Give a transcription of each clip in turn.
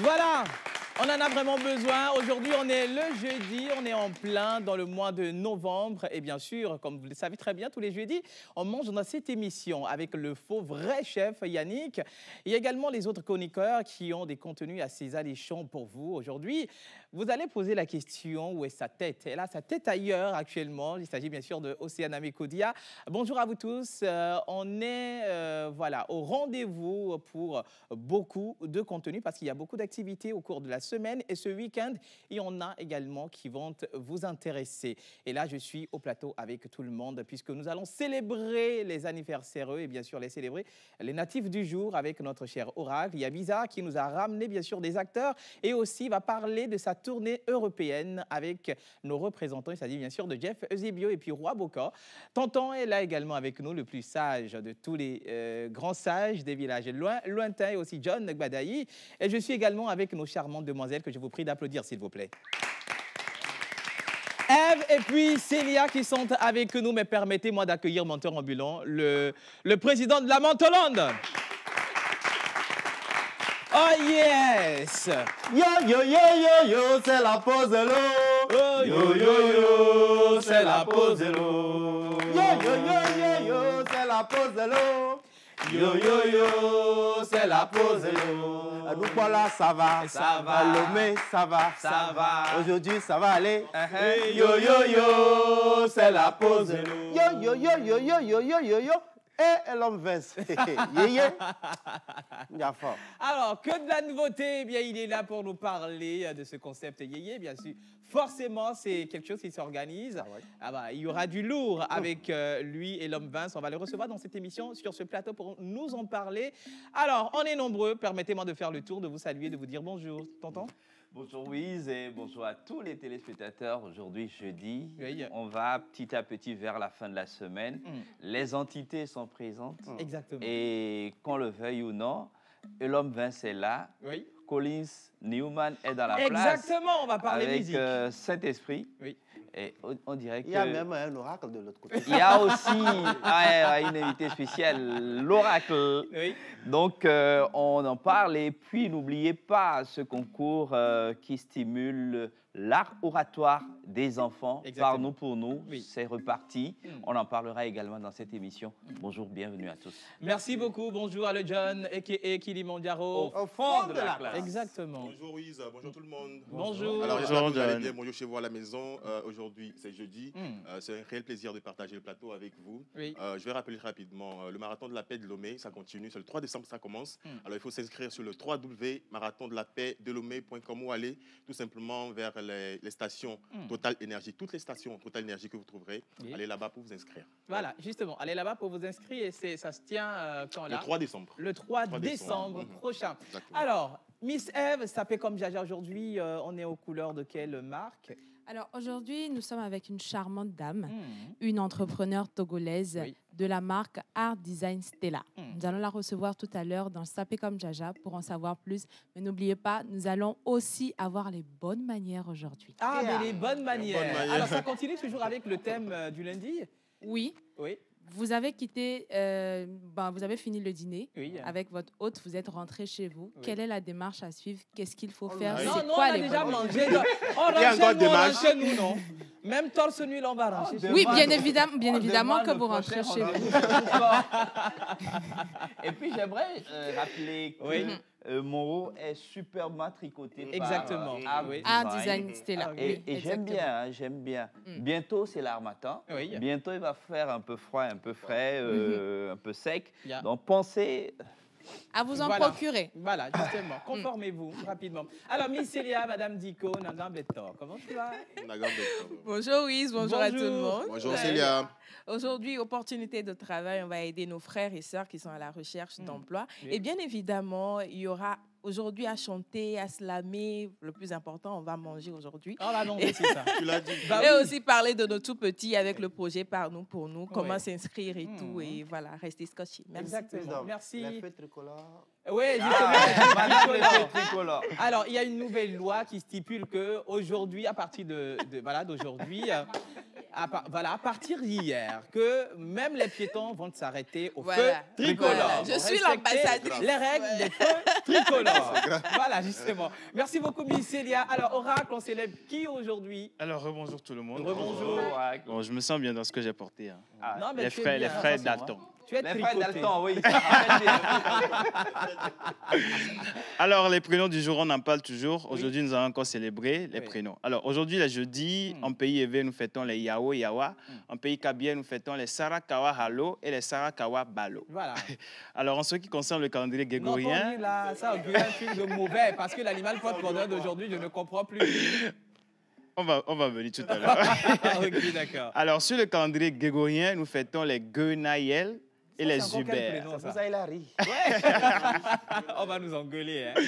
Voilà, on en a vraiment besoin. Aujourd'hui, on est le jeudi, on est en plein dans le mois de novembre. Et bien sûr, comme vous le savez très bien, tous les jeudis, on mange dans cette émission avec le faux vrai chef Yannick. Il y a également les autres chroniqueurs qui ont des contenus assez alléchants pour vous. Aujourd'hui, vous allez poser la question, où est sa tête? Elle a sa tête ailleurs actuellement. Il s'agit bien sûr de Océane Kodia. Bonjour à vous tous. On est voilà, au rendez-vous pour beaucoup de contenu parce qu'il y a beaucoup d'activités au cours de la semaine et ce week-end, il y en a également qui vont vous intéresser. Et là, je suis au plateau avec tout le monde puisque nous allons célébrer les anniversaires et bien sûr les célébrer les natifs du jour avec notre cher Oracle. Il y a Bizarre qui nous a ramené bien sûr des acteurs et aussi va parler de sa tournée européenne avec nos représentants. Il s'agit bien sûr de Jeff Eusebio et puis Roi Boka. Tonton est là également avec nous, le plus sage de tous les grands sages des villages lointains et aussi John Gbadayi. Et je suis également avec nos charmantes demoiselles que je vous prie d'applaudir s'il vous plaît. Eve et puis Célia qui sont avec nous, mais permettez-moi d'accueillir Menteur ambulant, le président de la Mentolande. Oh yes! Yo yo yo yo yo, c'est la pause de l'eau. Oh, Yo yo yo, c'est la pause de l'eau. Yo yo yo yo yo, c'est la pause de l'eau. Yo yo yo, c'est la pause de l'eau. Nous voilà, ça va. Ça va. Lomé, ça va. Ça va. Aujourd'hui, ça va aller. Yo, Yo yo yo, c'est la pause de l'eau. Yo yo yo yo yo yo yo yo yo. Et l'homme Vince. Yéyé. Il y a fort. Alors, que de la nouveauté, eh bien, il est là pour nous parler de ce concept yéyé, bien sûr. Forcément, c'est quelque chose qui s'organise. Ah ouais. Ah bah, il y aura du lourd avec lui et l'homme Vince. On va le recevoir dans cette émission, sur ce plateau, pour nous en parler. Alors, on est nombreux. Permettez-moi de faire le tour, de vous saluer, de vous dire bonjour. T'entends? Bonjour Wiz et bonjour à tous les téléspectateurs. Aujourd'hui, jeudi, Oui. on va petit à petit vers la fin de la semaine. Les entités sont présentes Exactement. et qu'on le veuille ou non, l'homme Vince est là. Oui. Collins Newman est dans la place. Exactement, on va parler avec musique. Saint-Esprit. Oui. Et on dirait que... Il y a même un oracle de l'autre côté. Il y a aussi une invitée spéciale, l'oracle. Oui. Donc, on en parle. Et puis, n'oubliez pas ce concours qui stimule l'art oratoire des enfants. Exactement. Par nous, pour nous. Oui. C'est reparti. On en parlera également dans cette émission. Bonjour, bienvenue à tous. Merci beaucoup. Bonjour à le John, a.k.a. Kilimandjaro. Au fond de la classe. Exactement. Bonjour Wiz, bonjour tout le monde. Bonjour. Alors j'espère que vous allez bien. Bonjour chez vous à la maison. Aujourd'hui c'est jeudi. Mm. C'est un réel plaisir de partager le plateau avec vous. Oui. Je vais rappeler rapidement le marathon de la paix de Lomé, ça continue. C'est le 3 décembre ça commence. Alors il faut s'inscrire sur le www.marathondelapaixdelomé.com ou aller tout simplement vers les stations Total Énergie. Toutes les stations Total Énergie que vous trouverez, Oui. allez là-bas pour vous inscrire. Voilà, justement. Allez là-bas pour vous inscrire et ça se tient quand là? Le 3 décembre. Le 3 3 décembre décembre. prochain. Exactement. Alors, Miss Eve, ça fait comme Jaja aujourd'hui. On est aux couleurs de quelle marque? Alors aujourd'hui, nous sommes avec une charmante dame, une entrepreneure togolaise Oui. de la marque Art Design Stella. Nous allons la recevoir tout à l'heure dans Sapé comme Jaja pour en savoir plus. Mais n'oubliez pas, nous allons aussi avoir les bonnes manières aujourd'hui. Ah, mais les bonnes manières. bonnes manières. Alors, ça continue toujours avec le thème du lundi? Oui, Oui. vous avez quitté, vous avez fini le dîner Oui. avec votre hôte, vous êtes rentré chez vous. Oui. Quelle est la démarche à suivre? Qu'est-ce qu'il faut faire? là. C'est Non, non, on quoi a les déjà bonnes- mangé. On Il y a rentre encore chez des nous, on marches. rentre chez nous, non? Même torse nu, là, on va rentrer chez nous. Oui, bien évidemment que vous rentrez chez vous. Et puis, j'aimerais rappeler que Oui. mon rôle est superbement tricoté. Exactement. Par Oui. Art Design Stella. Ah, Et, Oui, et j'aime exactement. bien, hein, j'aime bien. Bientôt, c'est l'harmattan. Oui. Bientôt, il va faire un peu froid, un peu frais, un peu sec. Yeah. Donc, pensez... À vous en Voilà. procurer. Voilà, justement. Conformez-vous rapidement. Alors, Miss Célia, Madame Dico, Nana Betor, comment tu vas? Bonjour Wiz, bonjour à tout le Bonjour. monde. Bonjour Célia. Aujourd'hui, opportunité de travail, on va aider nos frères et sœurs qui sont à la recherche d'emploi. Oui. Et bien évidemment, il y aura aujourd'hui à chanter, à slammer. Le plus important, on va manger aujourd'hui. Oh là, non, c'est ça. Tu l'as dit. Bah Et oui. aussi parler de nos tout petits avec le projet Par nous, pour nous, comment Ouais. s'inscrire et tout. Et voilà, rester scotché. Merci. Exactement. Merci. Les feux tricolores. Oui, justement. Madame le Tricolore. tricolore. Alors, il y a une nouvelle loi qui stipule que aujourd'hui, à partir d'aujourd'hui, voilà, à partir d'hier, que même les piétons vont s'arrêter au feu Voilà. tricolore. Voilà. Je suis Respectez l'ambassadrice. les règles des feux tricolores. Voilà, justement. Merci beaucoup, Miss Célia. Alors, Oracle, on célèbre qui aujourd'hui? Alors, rebonjour tout le monde. Rebonjour. Bon, je me sens bien dans ce que j'ai porté. Hein. Non, mais Les tu es frères, bien. les frères Dalton. Tu es Les frères tricoté. Dalton, oui. Alors, les prénoms du jour, on en parle toujours. Aujourd'hui, nous allons encore célébrer les prénoms. Alors, aujourd'hui, le jeudi, en pays évé, nous fêtons les Yao Yawa. En pays Kabia, nous fêtons les Sarakawa Halo et les Sarakawa Balo. Voilà. Alors, en ce qui concerne le calendrier Non, grégorien, Tony, là, ça augure un truc de mauvais parce que l'animal porte-bonheur d'aujourd'hui, je ne comprends plus. on va venir tout à l'heure. Ok, d'accord. Alors, sur le calendrier grégorien, nous fêtons les Guenaël et les C'est encore quel Hubert. prénom, ça? Ça, il a ri. On va nous engueuler. Hein.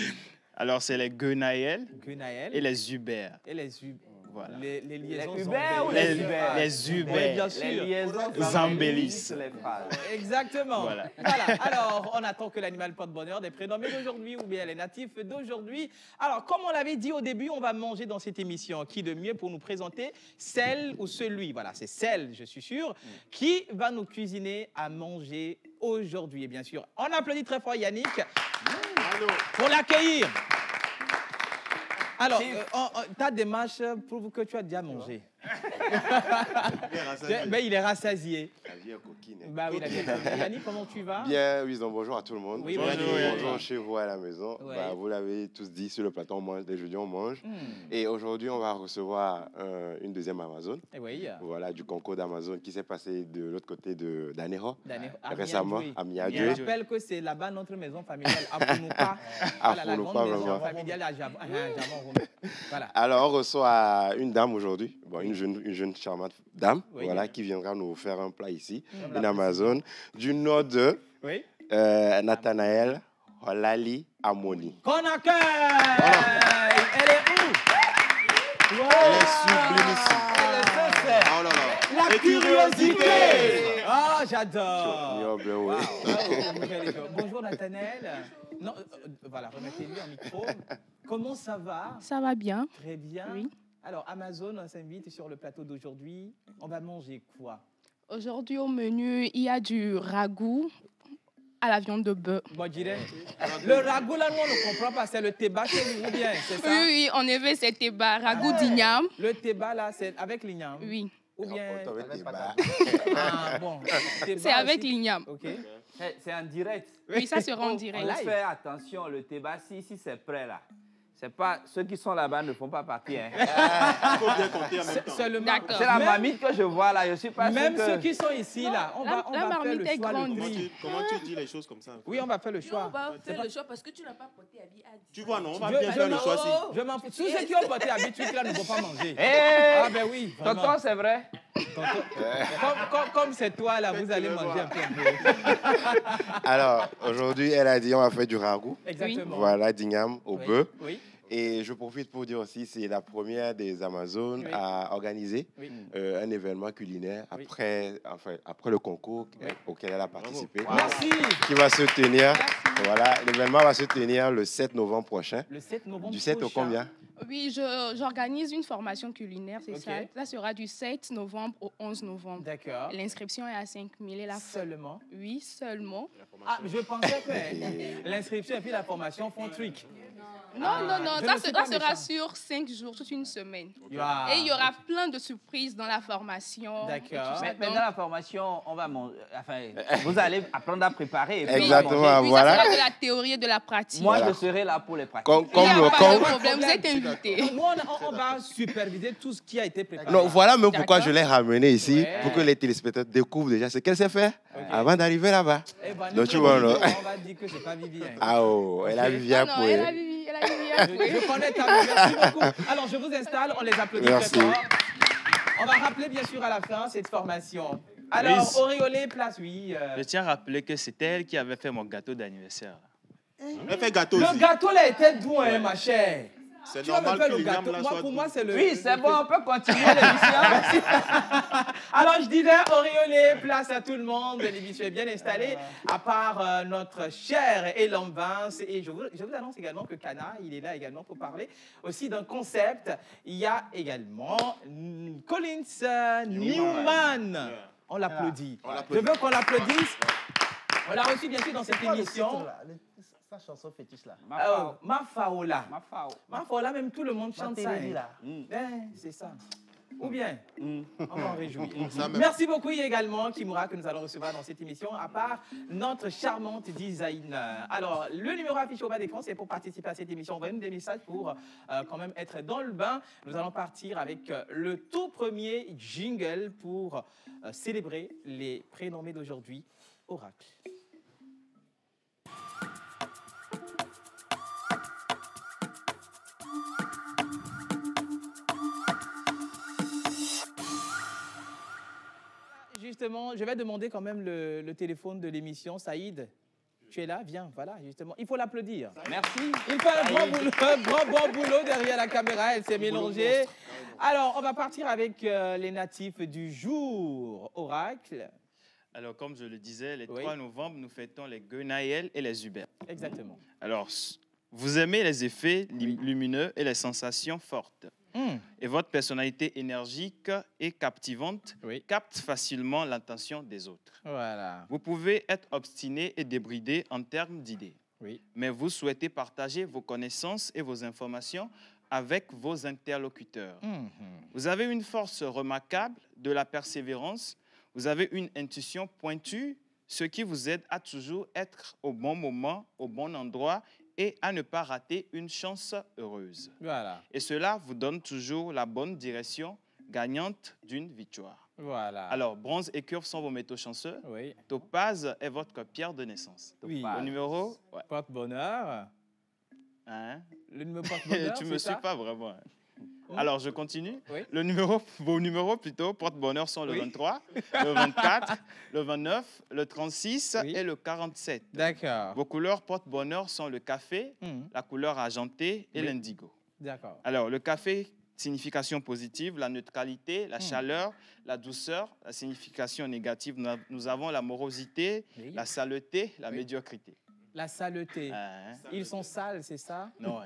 Alors, c'est les Guenaël Guenaël et les Hubert. et les Hubert. Voilà. Les liaisons Les Hubert ou zambélises. les Hubert? Les Oui, Hubert. bien sûr. Les liaisons Zambélis. les phrases. Exactement. Voilà. Voilà. Alors, on attend que l'animal porte-bonheur des prénommés d'aujourd'hui ou bien les natifs d'aujourd'hui. Alors, comme on l'avait dit au début, on va manger dans cette émission. Qui de mieux pour nous présenter celle ou celui, voilà, c'est celle, je suis sûr, qui va nous cuisiner à manger aujourd'hui. Et bien sûr, on applaudit très fort Yannick pour l'accueillir. Alors, ta démarche prouve que tu as déjà mangé. Ben, il est rassasié. La vie est coquine. Hein. Bah oui, la vie est coquine. Yannick, comment tu vas? Bien, oui, donc bonjour à tout le monde. Oui, bonjour. Bonjour chez vous à la maison. Ouais. Bah, vous l'avez tous dit, sur le plateau, on mange. Dès jeudi, on mange. Et aujourd'hui, on va recevoir une deuxième Amazon. Eh oui. Voilà, du concours d'Amazon qui s'est passé de l'autre côté d'Anéro. Récemment, Récemment, à Je Miadjoué. rappelle que c'est là-bas notre maison familiale, à Founoupa. Voilà, la Founoupa, grande maison vraiment. familiale à Javon. Voilà. Alors, on reçoit une dame aujourd'hui, bon, une jeune charmante dame, Oui. voilà, qui viendra nous faire un plat ici, Comme une la Amazon, du nom de Oui. Nathanaël Holali Amoni. Qu'on accueille. Elle est où? Wow. Elle est sublimissime. Elle est sincère. Oh là là. La Et curiosité. Ah, j'adore. Wow. Wow. Bonjour Nathanaël. Non, voilà, remettez-lui en micro. Comment ça va? Ça va bien. Très bien. Oui. Alors, Amazon, on s'invite sur le plateau d'aujourd'hui. On va manger quoi? Aujourd'hui au menu, il y a du ragoût à la viande de bœuf. Moi, je dirais, le ragoût, là, nous, on ne comprend pas. C'est le théba chez nous, ou bien, c'est ça? Oui, oui, en effet, c'était ragoût d'igname. Le théba, là, c'est avec l'igname? Oui, Ou bien... Bah, Ah, bon. Théba c'est avec aussi. l'igname. OK. C'est en direct. Oui, ça sera en On direct. va faire attention, le débat, si c'est prêt là. C'est pas, ceux qui sont là-bas ne font pas partie. Hein. Il faut bien compter en même temps. Seulement, D'accord. C'est la Même- mamite que je vois là, je suis pas sûr Même que... ceux qui sont ici, là, on la- va la faire marmite le est choix grande. le gris. Comment tu dis les choses comme ça? Oui, on va faire le On choix. va faire le choix parce que tu n'as pas porté habit à 10. Tu vois, non, on va Je- bien je faire le m'en- choix si. Je m'en fous. Tous ceux qui ont porté habitude, là, ne vont pas manger. Hé, Ah ben oui, vraiment. tonton, c'est vrai. Comme c'est toi, là, vous allez manger un peu. Alors, aujourd'hui, elle a dit on va faire du ragoût. Exactement. Voilà, d'igname au Oui, bœuf. Oui, Et je profite pour dire aussi, c'est la première des Amazones Oui. à organiser oui. un événement culinaire Oui. après le concours auquel elle a participé, Merci. qui va se tenir. Voilà, l'événement va se tenir le 7 novembre prochain. Le 7 novembre Du 7 au prochain. combien? Oui, j'organise une formation culinaire, c'est Ok. ça. Ça sera du 7 novembre au 11 novembre. D'accord. L'inscription est à 5 000 et la Seulement. Oui, seulement. Ah, je pensais que l'inscription et puis la formation font truc. Non, je ça ne suis pas sera méchant. sur 5 jours, toute une semaine. Ah. Et il y aura plein de surprises dans la formation. et tout D'accord. ça. Mais Donc, dans la formation, on va manger. Enfin, vous allez apprendre à préparer. Et puis Exactement, manger. oui, voilà. ça sera de la théorie et de la pratique. Moi, Voilà. je serai là pour les pratiques. Comme Il n'y a le pas de com- problème, vous êtes invités. Nous, on va superviser tout ce qui a été préparé. Non, voilà même pourquoi D'accord. je l'ai ramené ici, Ouais. pour que les téléspectateurs découvrent déjà ce qu'elle sait faire avant d'arriver là-bas. Eh ben, Donc, tu nous, vois, non. on va dire que c'est pas Vivien. Ah oh, elle a Ok. Vivien Non, pour elle elle. a Vivi, elle a Vivi. Je connais ta vie. Merci beaucoup. Alors, je vous installe, on les applaudit Merci. très fort. On va rappeler, bien sûr, à la fin, cette formation. Alors, Oui. auréolé, place, oui. Je tiens à rappeler que c'est elle qui avait fait mon gâteau d'anniversaire. Elle fait gâteau Le aussi. gâteau, là, était doux, hein, ma chère. C'est Tu vas me normal faire que le l'igname gâteau. là Moi, soit pour moi, doux. c'est le... Oui, c'est bon, on peut continuer l'émission. Alors, je disais, auréolé, place à tout le monde. L'émission est bien installée, à part notre cher Elan Vince. Et je vous annonce également que Kana, il est là également pour parler aussi d'un concept. Il y a également Collins Newman. On l'applaudit. On Je l'applaudit. veux qu'on l'applaudisse. On l'a reçu, bien sûr, dans cette émission. Sa chanson fétiche là. Mafaola. Ma fao. Mafaola, même tout le monde chante ça. Matérélie, là. C'est ça. Ou bien, on va en réjouir. Ça même. Merci beaucoup également, Kimura, que nous allons recevoir dans cette émission, à part notre charmante designer. Alors, le numéro affiché au bas d'écran, c'est pour participer à cette émission. Envoyez-nous des messages pour quand même être dans le bain. Nous allons partir avec le tout premier jingle pour célébrer les prénommés d'aujourd'hui, Oracle. Justement, je vais demander quand même le téléphone de l'émission. Saïd, tu es là? Viens, voilà, justement. Il faut l'applaudir. Merci. Il fait un grand bon boulot derrière la caméra. Elle s'est mélangée. Alors, on va partir avec les natifs du jour. Oracle. Alors, comme je le disais, les Oui. 3 novembre, nous fêtons les Guenaël et les Hubert. Exactement. Alors, vous aimez les effets lumineux et les sensations fortes. Et votre personnalité énergique et captivante Oui. capte facilement l'attention des autres. Voilà. Vous pouvez être obstiné et débridé en termes d'idées, Oui. mais vous souhaitez partager vos connaissances et vos informations avec vos interlocuteurs. Vous avez une force remarquable, de la persévérance, vous avez une intuition pointue, ce qui vous aide à toujours être au bon moment, au bon endroit et à ne pas rater une chance heureuse. Voilà. Et cela vous donne toujours la bonne direction gagnante d'une victoire. Voilà. Alors, bronze et curve sont vos métaux chanceux. Oui. Topaz est votre pierre de naissance. Oui. Le numéro, ouais. Porte-bonheur. Hein? Le numéro porte-bonheur, Tu c'est me ça? suis pas vraiment. Alors, je continue. Oui. Vos numéros plutôt porte-bonheur sont le Oui. 23, le 24, le 29, le 36 Oui. et le 47. D'accord. Vos couleurs porte-bonheur sont le café, Mhm. la couleur argentée et Oui. l'indigo. D'accord. Alors, le café, signification positive, la neutralité, la chaleur, la douceur. La signification négative, nous avons la morosité, Oui. la saleté, la Oui. médiocrité. La saleté. Hein? Ils sont sales, c'est ça? Non, hein.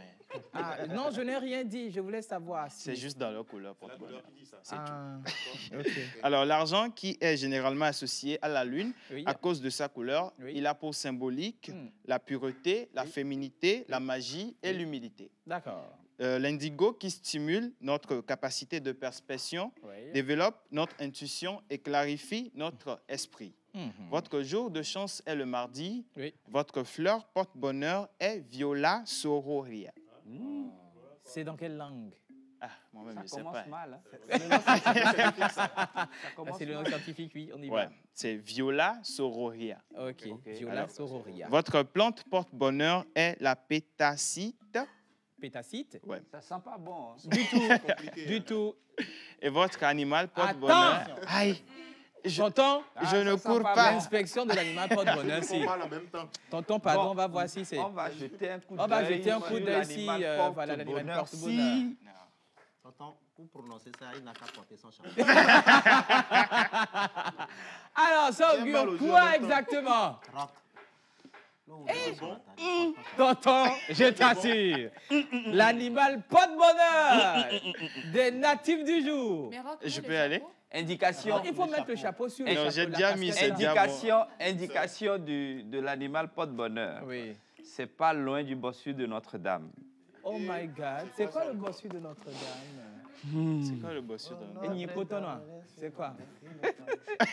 Ah, non, je n'ai rien dit. Je voulais savoir. Si... C'est juste dans leur couleur C'est la porte-bonheur. couleur qui dit ça. C'est tout. Ah, ok. Alors, l'argent qui est généralement associé à la lune, Oui. à cause de sa couleur, Oui. il a pour symbolique Hmm. la pureté, la Oui. féminité, la magie et Oui. l'humilité. D'accord. L'indigo qui stimule notre capacité de perception, Oui. développe notre intuition et clarifie notre esprit. Mhm. Votre jour de chance est le mardi. Oui. Votre fleur porte-bonheur est Viola Sororia. C'est dans quelle langue? Ah, moi-même, je Ça ne sais commence pas. mal. Hein. Ah, commence c'est le nom mal. scientifique, oui, on y Ouais, va. c'est Viola Sororia. Ok. Viola alors, Sororia. Votre plante porte-bonheur est la pétacite. Pétacite? Ça sent pas bon. Hein. Du tout. Compliqué, Du hein. tout. Et votre animal porte-bonheur. Attends! Aïe! Tonton, Je ne ça sent cours pas pas. bon. l'inspection de l'animal porte-bonheur, On si. parle en même temps. Tonton, pardon, Bon. on va voir si c'est... On va jeter un coup On va d'œil jeter un coup sur d'œil si, l'animal voilà, l'animal porte-bonheur. porte-bonheur. Si- Tonton, pour prononcer ça, il n'a qu'à porter son chapeau. Alors, ça J'ai augure mal aux yeux en quoi même temps. exactement? Rock. Là, on est sur la table. Tonton, je t'assure, l'animal porte-bonheur des natifs du jour. Mais Rock, Je le peux aller? chapeau? Indication. Il faut mettre le chapeau sur le Non, chapeau. j'ai la déjà mis, casquette, c'est là. déjà- Indication de l'animal porte-bonheur. Oui. C'est pas loin du bossu de Notre-Dame. Oh my God, c'est quoi le bossu de Notre-Dame? C'est quoi le bossu dans Et Nicotonois, c'est quoi?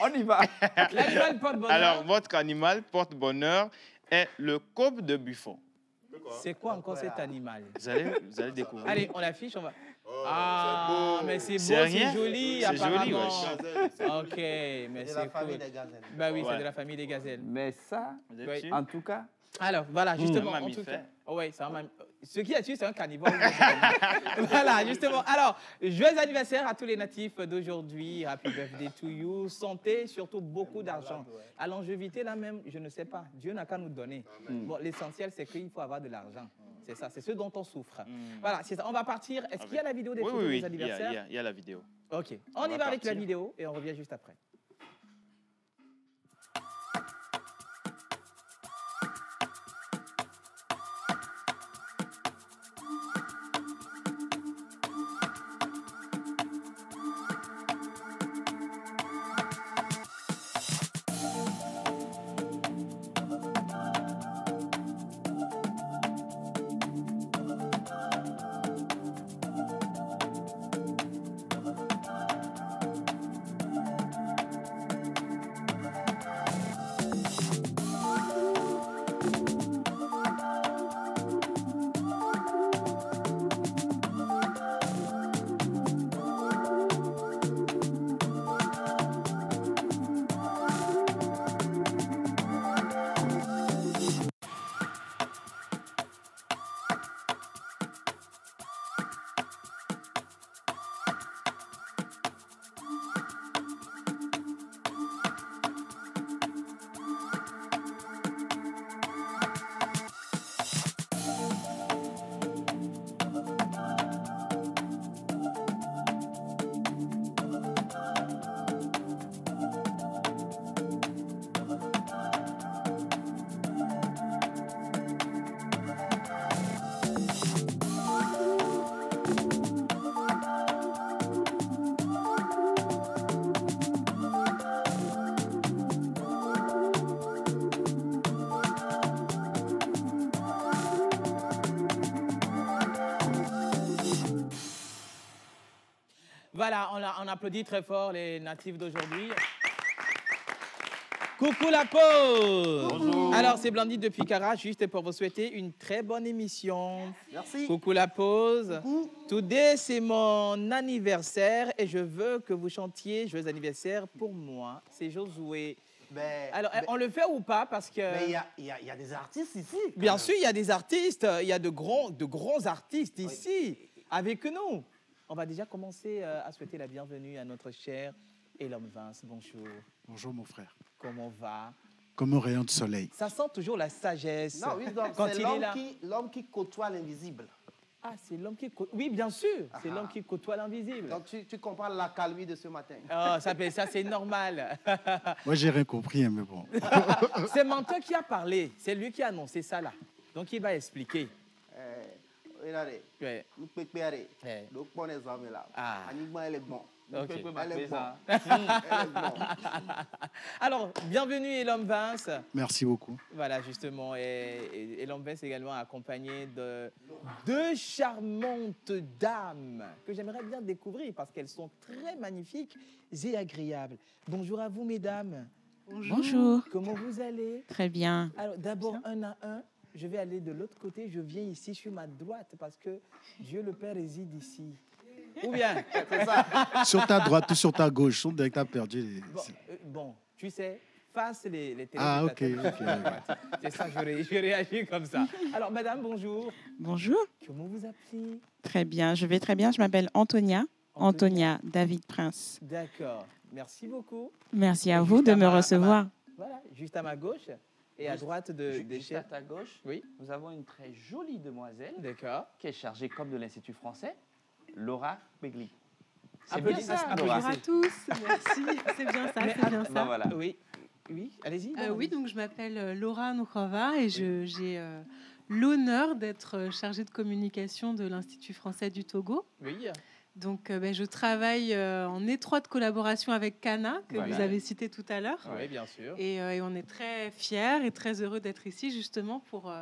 On y va. L'animal porte-bonheur, Alors, votre animal porte-bonheur est le cope de buffon. c'est quoi encore cet animal? Vous allez découvrir. Allez, on l'affiche, on va... Oh, Ah, c'est beau. mais c'est beau, C'est rien. c'est joli, C'est joli, apparemment. wesh. Ok, mais C'est la c'est famille cool. des gazelles. Bah oui, c'est Ouais. de la famille des gazelles. Mais ça, Vous êtes Oui. sûr? en tout cas, Alors, voilà, justement, Un en tout cas... mammifère. Oh, oui, c'est un ce qui est dessus, c'est un carnivore. Voilà, justement. Alors, joyeux anniversaire à tous les natifs d'aujourd'hui. Happy birthday to you. Santé, surtout beaucoup d'argent. À longévité, là même, je ne sais pas. Dieu n'a qu'à nous donner. Bon, l'essentiel, c'est qu'il faut avoir de l'argent. C'est ça, c'est ce dont on souffre. Voilà, c'est ça. On va partir. Est-ce qu'il y a la vidéo des Oui, photos oui, des oui, anniversaires? il y a la vidéo. Ok, on y va avec la vidéo et on revient juste après. Voilà, on applaudit très fort les natifs d'aujourd'hui. Coucou la pause. Bonjour. Alors, c'est Blandine depuis Cara, juste pour vous souhaiter une très bonne émission. Merci. Coucou la pause. Coucou. Today, c'est mon anniversaire et je veux que vous chantiez Joyeux anniversaire pour moi. C'est Josué. Alors, on le fait ou pas? Parce que... Mais il y a des artistes ici. Bien sûr, il y a des artistes. Il y a de grands artistes ici avec nous. On va déjà commencer à souhaiter la bienvenue à notre cher Elom Vince. Bonjour. Bonjour mon frère. Comment va? Comme un rayon de soleil. Ça sent toujours la sagesse. Non, oui, donc quand c'est il est là. l'homme qui côtoie l'invisible. Ah, c'est l'homme qui côtoie. Oui, bien sûr. C'est l'homme qui côtoie l'invisible. Donc tu comprends l'accalmie de ce matin. Oh, ça c'est normal. Moi, j'ai rien compris, hein, mais bon. C'est Menteur qui a parlé. C'est lui qui a annoncé ça là. Donc il va expliquer. Regardez. Ouais. Nous préparer. Ouais. Donc bon exemple là. Ah. Anigma, elle est bon. Ok. Elle est bon. Elle est bon. Alors, bienvenue Elom Vince. Merci beaucoup. Voilà, justement. Et Elom Vince également accompagné de deux charmantes dames que j'aimerais bien découvrir parce qu'elles sont très magnifiques et agréables. Bonjour à vous, mesdames. Bonjour. Comment vous allez? Très bien. Alors, d'abord, un à un, je vais aller de l'autre côté. Je viens ici sur ma droite parce que Dieu le Père réside ici. Ou bien? C'est ça. Sur ta droite ou sur ta gauche, on dirait que tu as perdu les... Bon, tu sais, face les télés. Ah, ok. C'est ça, je réagis comme ça. Alors, madame, bonjour. Bonjour. Comment vous appelez? Très bien, je vais très bien. Je m'appelle Antonia. Antonia David Prince. D'accord. Merci beaucoup. Merci à vous de me recevoir. Voilà, juste à ma gauche et à droite de Juste à ta gauche, oui. Nous avons une très jolie demoiselle qui est chargée comme de l'Institut français, Laura Begli. C'est bien ça, Laura. Bonjour à tous, merci, c'est bien ça, c'est bien ça. Ben voilà. Oui, oui, allez-y. Oui, donc je m'appelle Laura Noukhova et j'ai l'honneur d'être chargée de communication de l'Institut français du Togo. Oui. Donc, je travaille en étroite collaboration avec Cana, que vous avez cité tout à l'heure. Oui, bien sûr. Et on est très fiers et très heureux d'être ici, justement, pour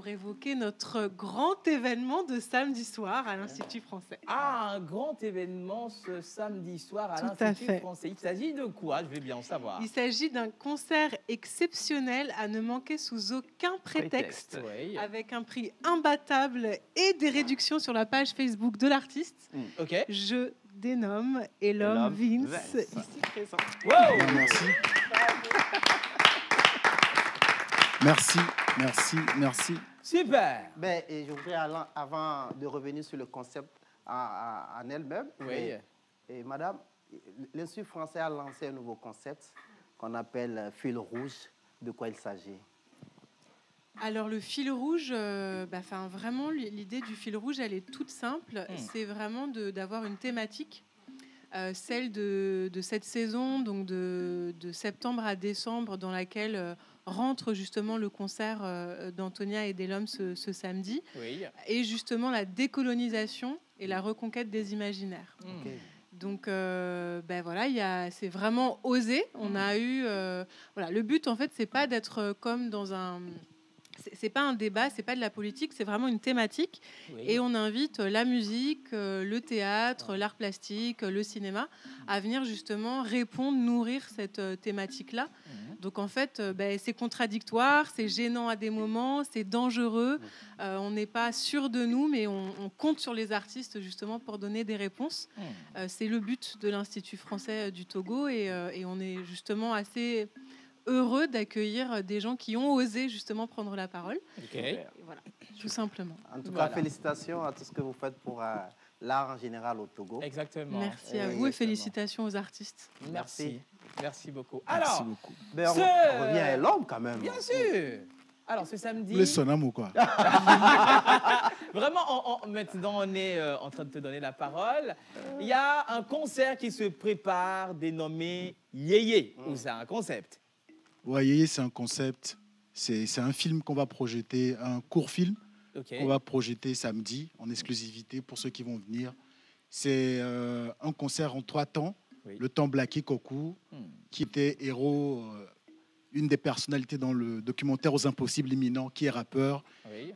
évoquer notre grand événement de samedi soir à l'Institut français. Ah, un grand événement ce samedi soir à Tout à l'Institut fait. français. Il s'agit de quoi? Je vais bien savoir. Il s'agit d'un concert exceptionnel à ne manquer sous aucun prétexte, Oui. avec un prix imbattable et des réductions sur la page Facebook de l'artiste. Ok. Je dénomme Elom Vince, ici présent. Wow. Merci. Merci, merci, merci. Super. Et je voudrais, avant de revenir sur le concept en elle-même, et madame, l'Institut français a lancé un nouveau concept qu'on appelle fil rouge. De quoi il s'agit? Alors le fil rouge, vraiment l'idée du fil rouge, elle est toute simple. C'est vraiment d'avoir une thématique, celle de cette saison, donc de septembre à décembre, dans laquelle rentre justement le concert d'Antonia et d'Elom ce samedi, et justement la décolonisation et la reconquête des imaginaires. Donc, c'est vraiment osé. On a eu, le but en fait, c'est pas d'être comme dans un, c'est pas un débat, c'est pas de la politique, c'est vraiment une thématique. Et on invite la musique, le théâtre, l'art plastique, le cinéma à venir justement répondre, nourrir cette thématique-là. Donc en fait, c'est contradictoire, c'est gênant à des moments, c'est dangereux. On n'est pas sûr de nous, mais on compte sur les artistes justement pour donner des réponses. C'est le but de l'Institut français du Togo et on est justement assez heureux d'accueillir des gens qui ont osé justement prendre la parole. Et voilà, tout simplement. En tout cas, félicitations à tout ce que vous faites pour l'art en général au Togo. Exactement. Merci à vous et félicitations aux artistes. Merci. Merci beaucoup. Merci Alors, beaucoup. Mais on revient à l'homme quand même. Bien sûr. Alors, ce samedi... Les sonams ou quoi? Vraiment, maintenant, on est en train de te donner la parole. Il y a un concert qui se prépare dénommé Yéyé. Ou c'est un concept? Ouais, Yéyé, c'est un concept. C'est un film qu'on va projeter, un court film qu'on va projeter samedi en exclusivité pour ceux qui vont venir. C'est un concert en 3 temps. Le temps Blacky Kokou, qui était héros, une des personnalités dans le documentaire Aux Impossibles Imminents, qui est rappeur,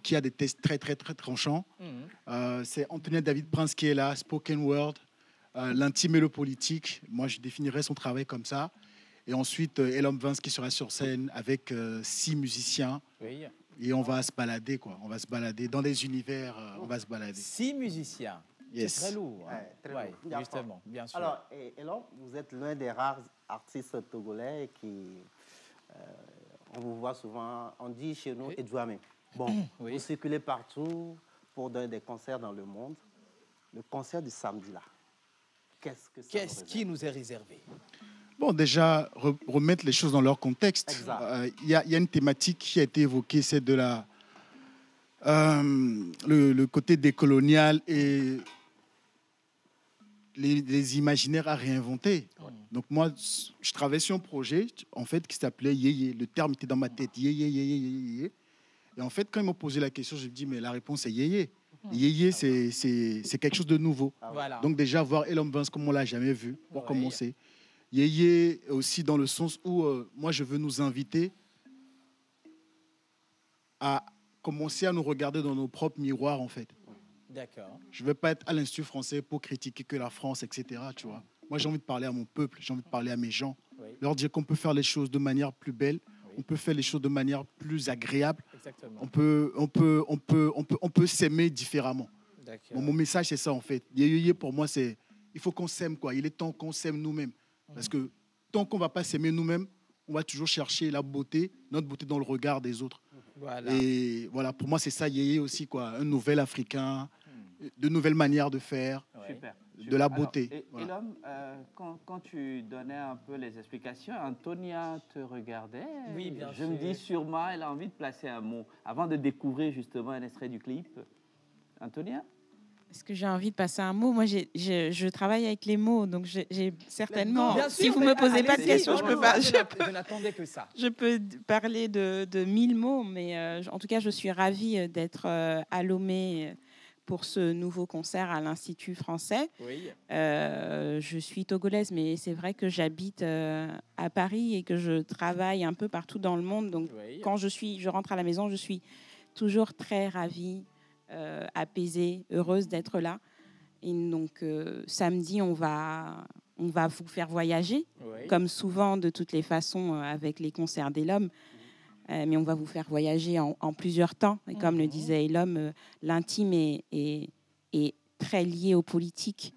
qui a des tests très, très, très tranchants. C'est Antonia David Prince qui est là, spoken word, l'intime et le politique. Moi, je définirais son travail comme ça. Et ensuite, Elom Vince qui sera sur scène avec 6 musiciens. Et on va se balader, quoi. On va se balader dans des univers, on va se balader. 6 musiciens. Yes. C'est très lourd. Hein? Très Ouais, lourd. justement, bien sûr. Alors, Elom, vous êtes l'un des rares artistes togolais qui... on vous voit souvent, on dit chez nous, Edouame. Bon, vous circulez partout pour donner des concerts dans le monde. Le concert du samedi, là, qu'est-ce qui nous est réservé? Bon, déjà, remettre les choses dans leur contexte. Il y a une thématique qui a été évoquée, c'est de le côté décolonial et les imaginaires à réinventer. Donc moi, je travaillais sur un projet en fait, qui s'appelait Yéyé. Le terme était dans ma tête, Yéyé, Yéyé, Yéyé. Et en fait, quand ils m'ont posé la question, je me dis, mais la réponse est Yéyé. Yéyé, c'est quelque chose de nouveau. Voilà. Donc déjà, voir Elom Vince comme on ne l'a jamais vu, pour commencer. Yéyé aussi dans le sens où moi, je veux nous inviter à commencer à nous regarder dans nos propres miroirs, en fait. D'accord. Je ne veux pas être à l'Institut français pour critiquer que la France, etc. Tu vois. Moi, j'ai envie de parler à mon peuple, j'ai envie de parler à mes gens, leur dire qu'on peut faire les choses de manière plus belle, on peut faire les choses de manière plus agréable, on peut s'aimer différemment. Bon, mon message, c'est ça, en fait. Yéyé, pour moi, c'est il faut qu'on s'aime, quoi. Il est temps qu'on s'aime nous-mêmes. Parce que tant qu'on ne va pas s'aimer nous-mêmes, on va toujours chercher la beauté, notre beauté dans le regard des autres. Voilà. Et voilà, pour moi, c'est ça, Yéyé aussi, quoi. Un nouvel Africain, de nouvelles manières de faire, Super. de la beauté. Alors, voilà. et l'homme, quand tu donnais un peu les explications, Antonia te regardait. Oui, bien Je me dis sûrement, elle a envie de placer un mot. Avant de découvrir justement un extrait du clip. Antonia? Est-ce que j'ai envie de passer un mot? Moi, je travaille avec les mots, donc j'ai certainement... Bien Si sûr, vous ne me posez pas de allez-y, questions, je peux pas... Je n'attendais que ça. Je peux parler de 1000 mots, mais en tout cas, je suis ravie d'être à Lomé pour ce nouveau concert à l'Institut français. Oui. Je suis togolaise, mais c'est vrai que j'habite à Paris et que je travaille un peu partout dans le monde. Donc, quand je rentre à la maison, je suis toujours très ravie, apaisée, heureuse d'être là. Et donc, samedi, on va vous faire voyager, comme souvent, de toutes les façons, avec les concerts d'Elom. Mais on va vous faire voyager en plusieurs temps. Et comme le disait Elom, l'intime est très lié au politique.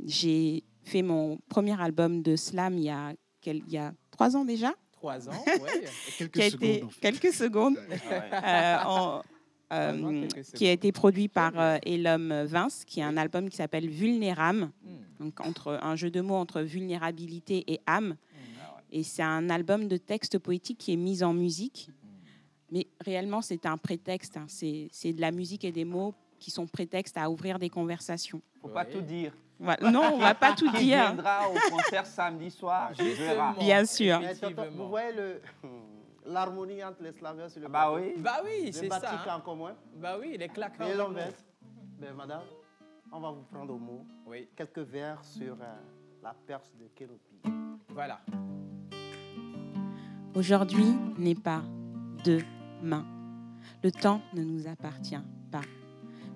J'ai fait mon premier album de slam il y a 3 ans déjà. 3 ans, oui. Quelques secondes. Qui a été produit par Elom Vince, qui est un album qui s'appelle Vulnérame, donc un jeu de mots entre vulnérabilité et âme. Et c'est un album de textes poétiques qui est mis en musique. Mais réellement, c'est un prétexte. Hein. C'est de la musique et des mots qui sont prétextes à ouvrir des conversations. Faut pas tout dire. Voilà. Non, on va pas tout Qui dire. viendra au concert samedi soir, verra. Bien sûr. Vous voyez l'harmonie entre les slaveurs sur le Bah plateau. oui. Bah oui, c'est ça. Le batik en commun. Bah oui, les claqueurs. Et l'envers. Ben, madame, on va vous prendre au mot. Oui. Quelques vers sur la Perse de Kéropi. Voilà. Aujourd'hui n'est pas demain. Le temps ne nous appartient pas.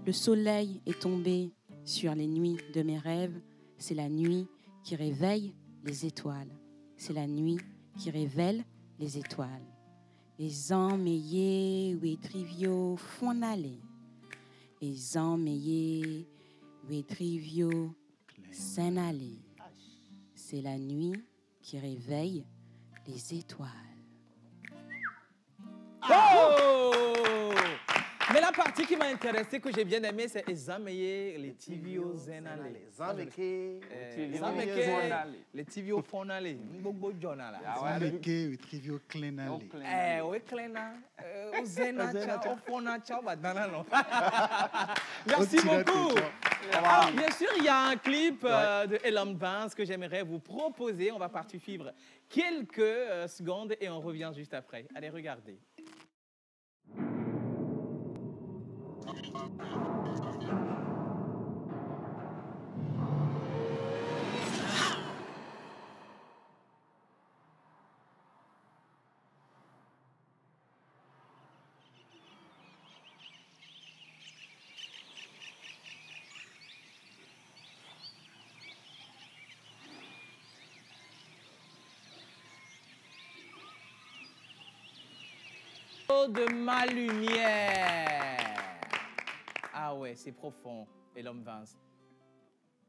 Le soleil est tombé sur les nuits de mes rêves. C'est la nuit qui réveille les étoiles. C'est la nuit qui révèle les étoiles. Les emmeillés ou triviaux font aller. Les emmeillés ou triviaux s'en aller. C'est la nuit qui réveille les étoiles. Oh! Mais la partie qui m'a intéressé, que j'ai bien aimé, c'est les ameyés, les tibios zenale. Les amekés, les tibios fonale. Mbogbo jonala. Zameke, le trivio clenale. Oui, clena. Au zena, au fona, ciao, badana, non. Merci beaucoup. Alors, bien sûr, il y a un clip de Elon Vance que j'aimerais vous proposer. On va partir suivre quelques secondes et on revient juste après. Allez, regardez. De ma lumière. Ah ouais, c'est profond. Et l'homme Vance.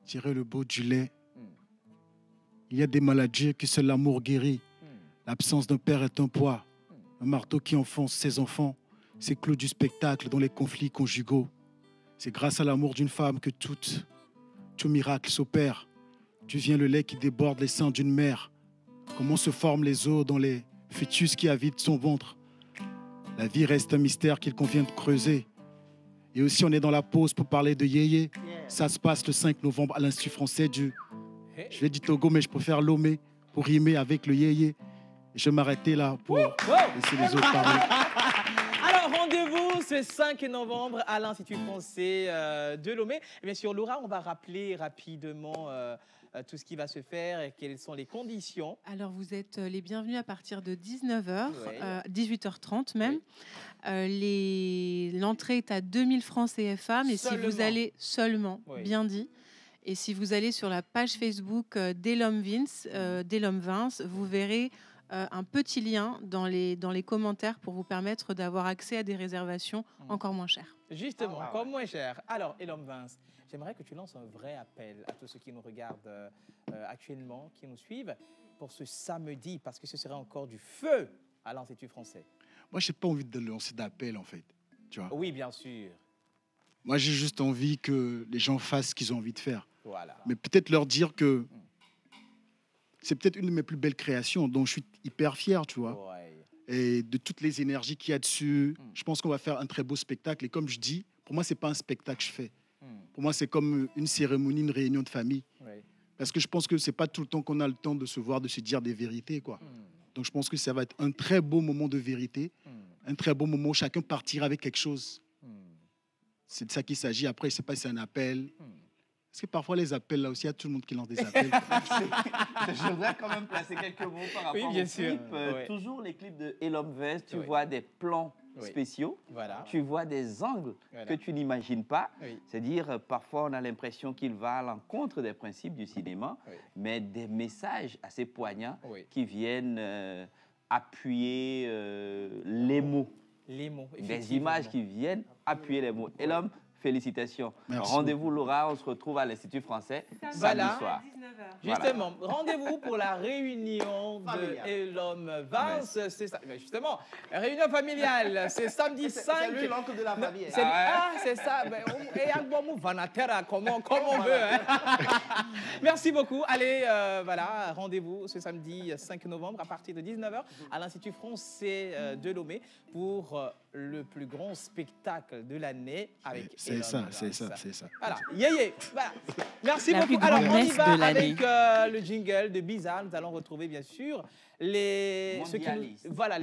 Tirer le beau du lait. Il y a des maladies que seul l'amour guérit. L'absence d'un père est un poids. Un marteau qui enfonce ses enfants. C'est clou du spectacle dans les conflits conjugaux. C'est grâce à l'amour d'une femme que tout miracle s'opère. Tu viens le lait qui déborde les seins d'une mère. Comment se forment les os dans les fœtus qui habitent son ventre. La vie reste un mystère qu'il convient de creuser. Et aussi, on est dans la pause pour parler de Yéyé. Ça se passe le 5 novembre à l'Institut français du... Je vais dire Togo, mais je préfère Lomé pour rimer avec le Yéyé. Je vais m'arrêter là pour laisser les autres parler. Alors, rendez-vous ce 5 novembre à l'Institut français de Lomé. Et bien sûr, Laura, on va rappeler rapidement tout ce qui va se faire et quelles sont les conditions. Alors, vous êtes les bienvenus à partir de 19h, Oui. 18h30 même. L'entrée est à 2000 francs CFA, mais si vous allez seulement, Oui. bien dit, et si vous allez sur la page Facebook d'Elom Vance, vous verrez un petit lien dans les commentaires pour vous permettre d'avoir accès à des réservations encore moins chères. Justement, comme moins cher. Alors, Elom Vance, j'aimerais que tu lances un vrai appel à tous ceux qui nous regardent actuellement, qui nous suivent, pour ce samedi, parce que ce sera encore du feu à l'Institut français. Moi, je n'ai pas envie de lancer d'appel, en fait. Tu vois. Oui, bien sûr. Moi, j'ai juste envie que les gens fassent ce qu'ils ont envie de faire. Voilà. Mais peut-être leur dire que c'est peut-être une de mes plus belles créations, dont je suis hyper fier, tu vois. Ouais. Et de toutes les énergies qu'il y a dessus, je pense qu'on va faire un très beau spectacle. Et comme je dis, pour moi, ce n'est pas un spectacle que je fais. Pour moi, c'est comme une cérémonie, une réunion de famille. Ouais. Parce que je pense que ce n'est pas tout le temps qu'on a le temps de se voir, de se dire des vérités, quoi. Donc, je pense que ça va être un très beau moment de vérité, un très beau moment où chacun partira avec quelque chose. C'est de ça qu'il s'agit. Après, je ne sais pas si c'est un appel. Parce que parfois, les appels, là aussi, il y a tout le monde qui lance des appels. Je voudrais quand même placer quelques mots par rapport Oui, bien aux sûr. clips. Ouais. Toujours les clips de Elom Vance, tu Oui. vois des plans Oui. spéciaux, Voilà. tu vois des angles Voilà. que tu n'imagines pas. Oui. C'est-à-dire, parfois, on a l'impression qu'il va à l'encontre des principes du cinéma, Oui. mais des messages assez poignants Oui. qui viennent appuyer les mots. Les mots, Des effectivement. images qui viennent appuyer les mots. Elom, Félicitations. Merci Rendez-vous, Laura. On se retrouve à l'Institut français samedi soir. Justement, rendez-vous pour la réunion de l'homme Vance. C'est ça. Mais justement, réunion familiale, c'est samedi 5. C'est lui l'oncle de la famille. C'est ça. Et comme on veut. Hein. Merci beaucoup. Allez, voilà, rendez-vous ce samedi 5 novembre à partir de 19h à l'Institut français de Lomé pour le plus grand spectacle de l'année avec C'est ça. Voilà, voilà. Merci La beaucoup. plus Alors, grande on y messe va de l'année. avec le jingle de Bizarre. Nous allons retrouver, bien sûr, les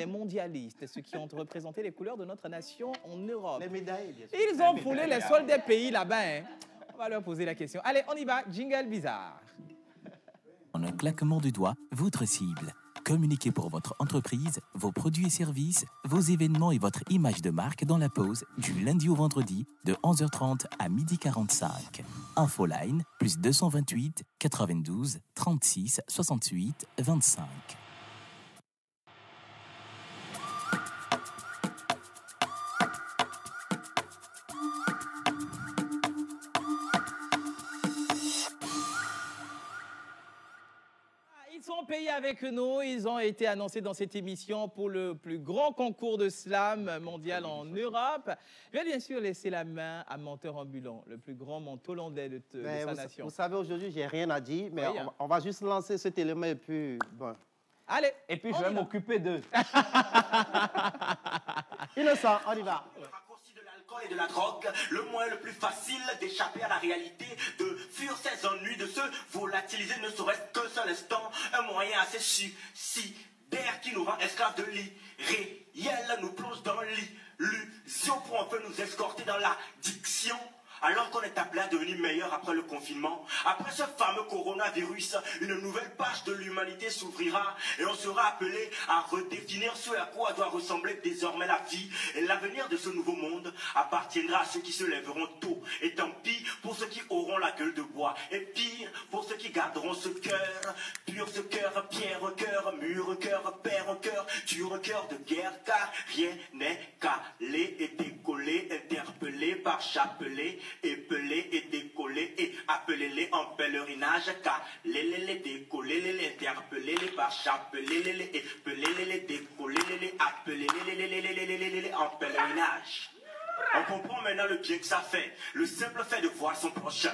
mondialistes, ceux qui ont représenté les couleurs de notre nation en Europe. Les médailles, bien sûr. Ils ont foulé les sols des pays là-bas. Hein. On va leur poser la question. Allez, on y va. Jingle Bizarre. En un claquement de doigts, votre cible. Communiquez pour votre entreprise, vos produits et services, vos événements et votre image de marque dans la pause du lundi au vendredi de 11h30 à 12h45. Infoline plus 228 92 36 68 25. Ils sont payés avec nous, ils ont été annoncés dans cette émission pour le plus grand concours de slam mondial en Europe. Je vais bien sûr laisser la main à Menteur Ambulant, le plus grand manteau hollandais de sa nation. Vous savez, aujourd'hui, j'ai rien à dire, mais Oui, hein. on va juste lancer cet élément et puis, bon. Allez. Et puis, je vais m'occuper d'eux. Innocent, on y va. Et de la drogue, le moyen le plus facile d'échapper à la réalité, de fuir ses ennuis, de se volatiliser ne serait-ce qu'un seul instant, un moyen assez suicidaire qui nous rend esclaves de l'irréel, nous plonge dans l'illusion pour un peu nous escorter dans l'addiction. Alors qu'on est appelé à devenir meilleur après le confinement, après ce fameux coronavirus, une nouvelle page de l'humanité s'ouvrira et on sera appelé à redéfinir ce à quoi doit ressembler désormais la vie. Et l'avenir de ce nouveau monde appartiendra à ceux qui se lèveront tôt. Et tant pis pour ceux qui auront la gueule de bois. Et pire pour ceux qui garderont ce cœur, pur ce cœur, pierre cœur, mur cœur, père cœur, dur cœur de guerre, car rien n'est calé et décollé, interpellé par chapelet. Épelés et décollés et appelez-les en pèlerinage, car les décollés, les interpellés, les par chapelés, les épelés, les décollés, les appelés, les en pèlerinage. On comprend maintenant le bien que ça fait, le simple fait de voir son prochain.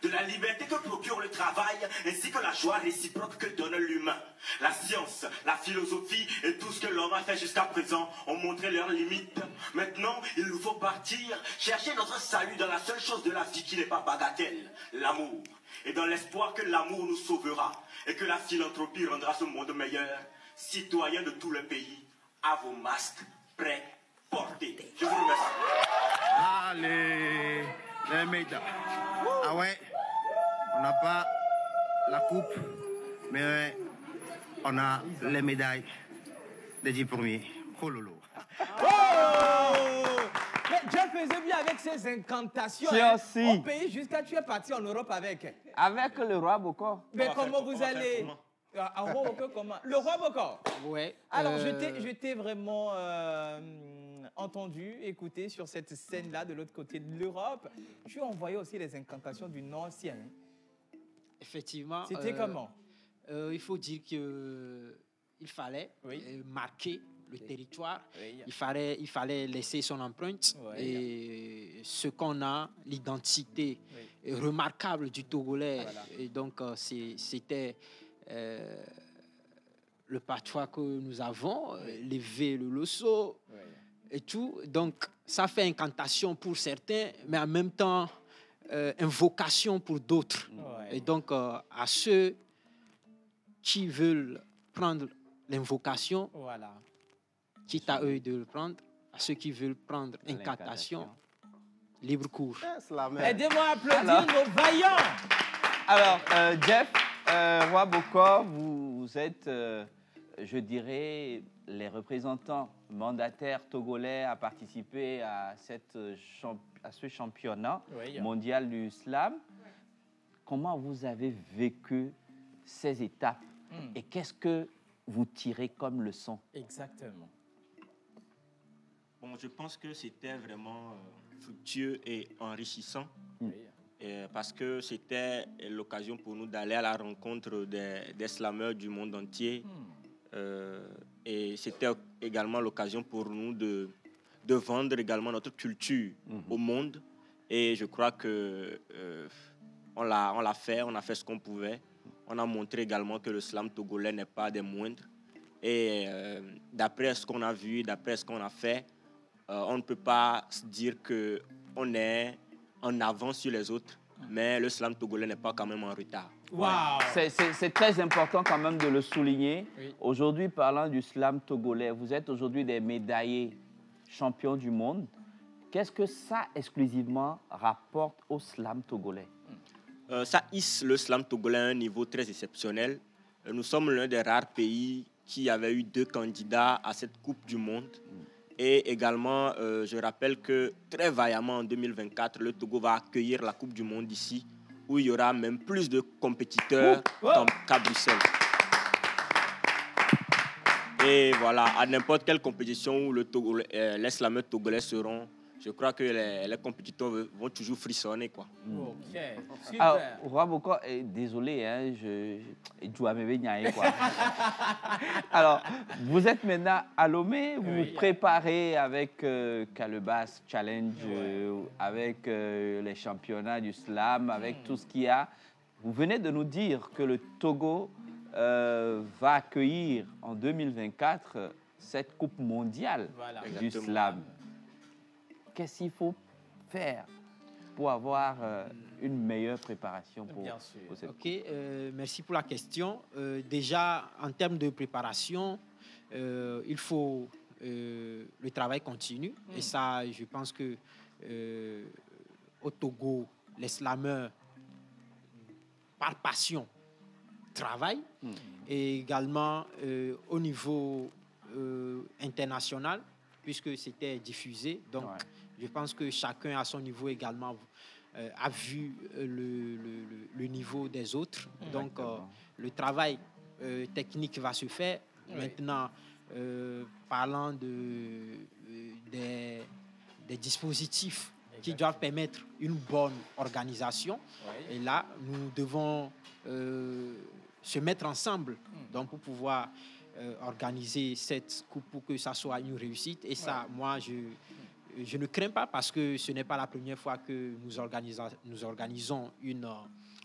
De la liberté que procure le travail, ainsi que la joie réciproque que donne l'humain. La science, la philosophie et tout ce que l'homme a fait jusqu'à présent ont montré leurs limites. Maintenant, il nous faut partir, chercher notre salut dans la seule chose de la vie qui n'est pas bagatelle, l'amour. Et dans l'espoir que l'amour nous sauvera et que la philanthropie rendra ce monde meilleur, citoyens de tout le pays, à vos masques, prêts, portés. Je vous remercie. Allez, les médailles. Ah ouais, on n'a pas la coupe, mais on a les médailles des 10 premiers. Oh lolo. Mais Dieu faisait bien avec ses incantations. Au pays jusqu'à tu es parti en Europe avec. Avec le roi Boko. Mais comment vous allez? Un roi Boko comment? Le roi Boko. Ouais. Alors je t'ai vraiment entendu, écouté sur cette scène-là de l'autre côté de l'Europe. Tu as envoyé aussi les incantations du ancien. Effectivement. C'était comment? Il faut dire qu'il fallait marquer le territoire. Oui. Il fallait laisser son empreinte. Oui. Et ce qu'on a, l'identité remarquable du Togolais. Voilà. Et donc, c'était le patois que nous avons, les V, le loso et tout. Donc, ça fait incantation pour certains, mais en même temps, invocation pour d'autres. Et donc, à ceux qui veulent prendre l'invocation, quitte à eux de le prendre, à ceux qui veulent prendre incantation, libre cours. Aidez-moi à applaudir nos vaillants. Alors, Jeff, Roi Boko, vous êtes, je dirais, les représentants mandataires togolais à participer à ce championnat mondial du slam. Comment vous avez vécu ces étapes et qu'est-ce que vous tirez comme leçon? Exactement. Bon, je pense que c'était vraiment fructueux et enrichissant. Parce que c'était l'occasion pour nous d'aller à la rencontre des slameurs du monde entier. Et c'était également l'occasion pour nous de vendre également notre culture au monde. Et je crois que on l'a fait, on a fait ce qu'on pouvait. On a montré également que le slam togolais n'est pas des moindres. Et d'après ce qu'on a vu, d'après ce qu'on a fait, on ne peut pas se dire qu'on est en avance sur les autres, mais le slam togolais n'est pas quand même en retard. Wow. C'est très important quand même de le souligner. Oui. Aujourd'hui, parlant du slam togolais, vous êtes aujourd'hui des médaillés champions du monde. Qu'est-ce que ça exclusivement rapporte au slam togolais? Ça hisse le slam togolais à un niveau très exceptionnel. Nous sommes l'un des rares pays qui avait eu 2 candidats à cette Coupe du Monde. Et également, je rappelle que très vaillamment en 2024, le Togo va accueillir la Coupe du Monde ici, où il y aura même plus de compétiteurs qu'à Bruxelles. Et voilà, à n'importe quelle compétition où les slameurs togolais seront, je crois que les compétiteurs vont toujours frissonner, quoi. Ok, super. Alors, Roi Boko, désolé, hein, je dois me baigner, quoi. Alors, vous êtes maintenant à Lomé, vous vous préparez avec Calebasse Challenge, avec les championnats du slam, avec tout ce qu'il y a. Vous venez de nous dire que le Togo va accueillir en 2024 cette Coupe mondiale du slam. Qu'est-ce qu'il faut faire pour avoir une meilleure préparation pour cette coupe? Merci pour la question. Déjà, en termes de préparation, il faut le travail continu. Et ça, je pense que au Togo, les slameurs, par passion, travaillent. Et également au niveau international, puisque c'était diffusé. Donc, je pense que chacun à son niveau également a vu le niveau des autres. Donc, le travail technique va se faire. Maintenant, parlant des dispositifs qui doivent permettre une bonne organisation, et là, nous devons se mettre ensemble donc, pour pouvoir organiser cette coupe pour que ça soit une réussite. Et ça, moi, je ne crains pas parce que ce n'est pas la première fois que nous organisons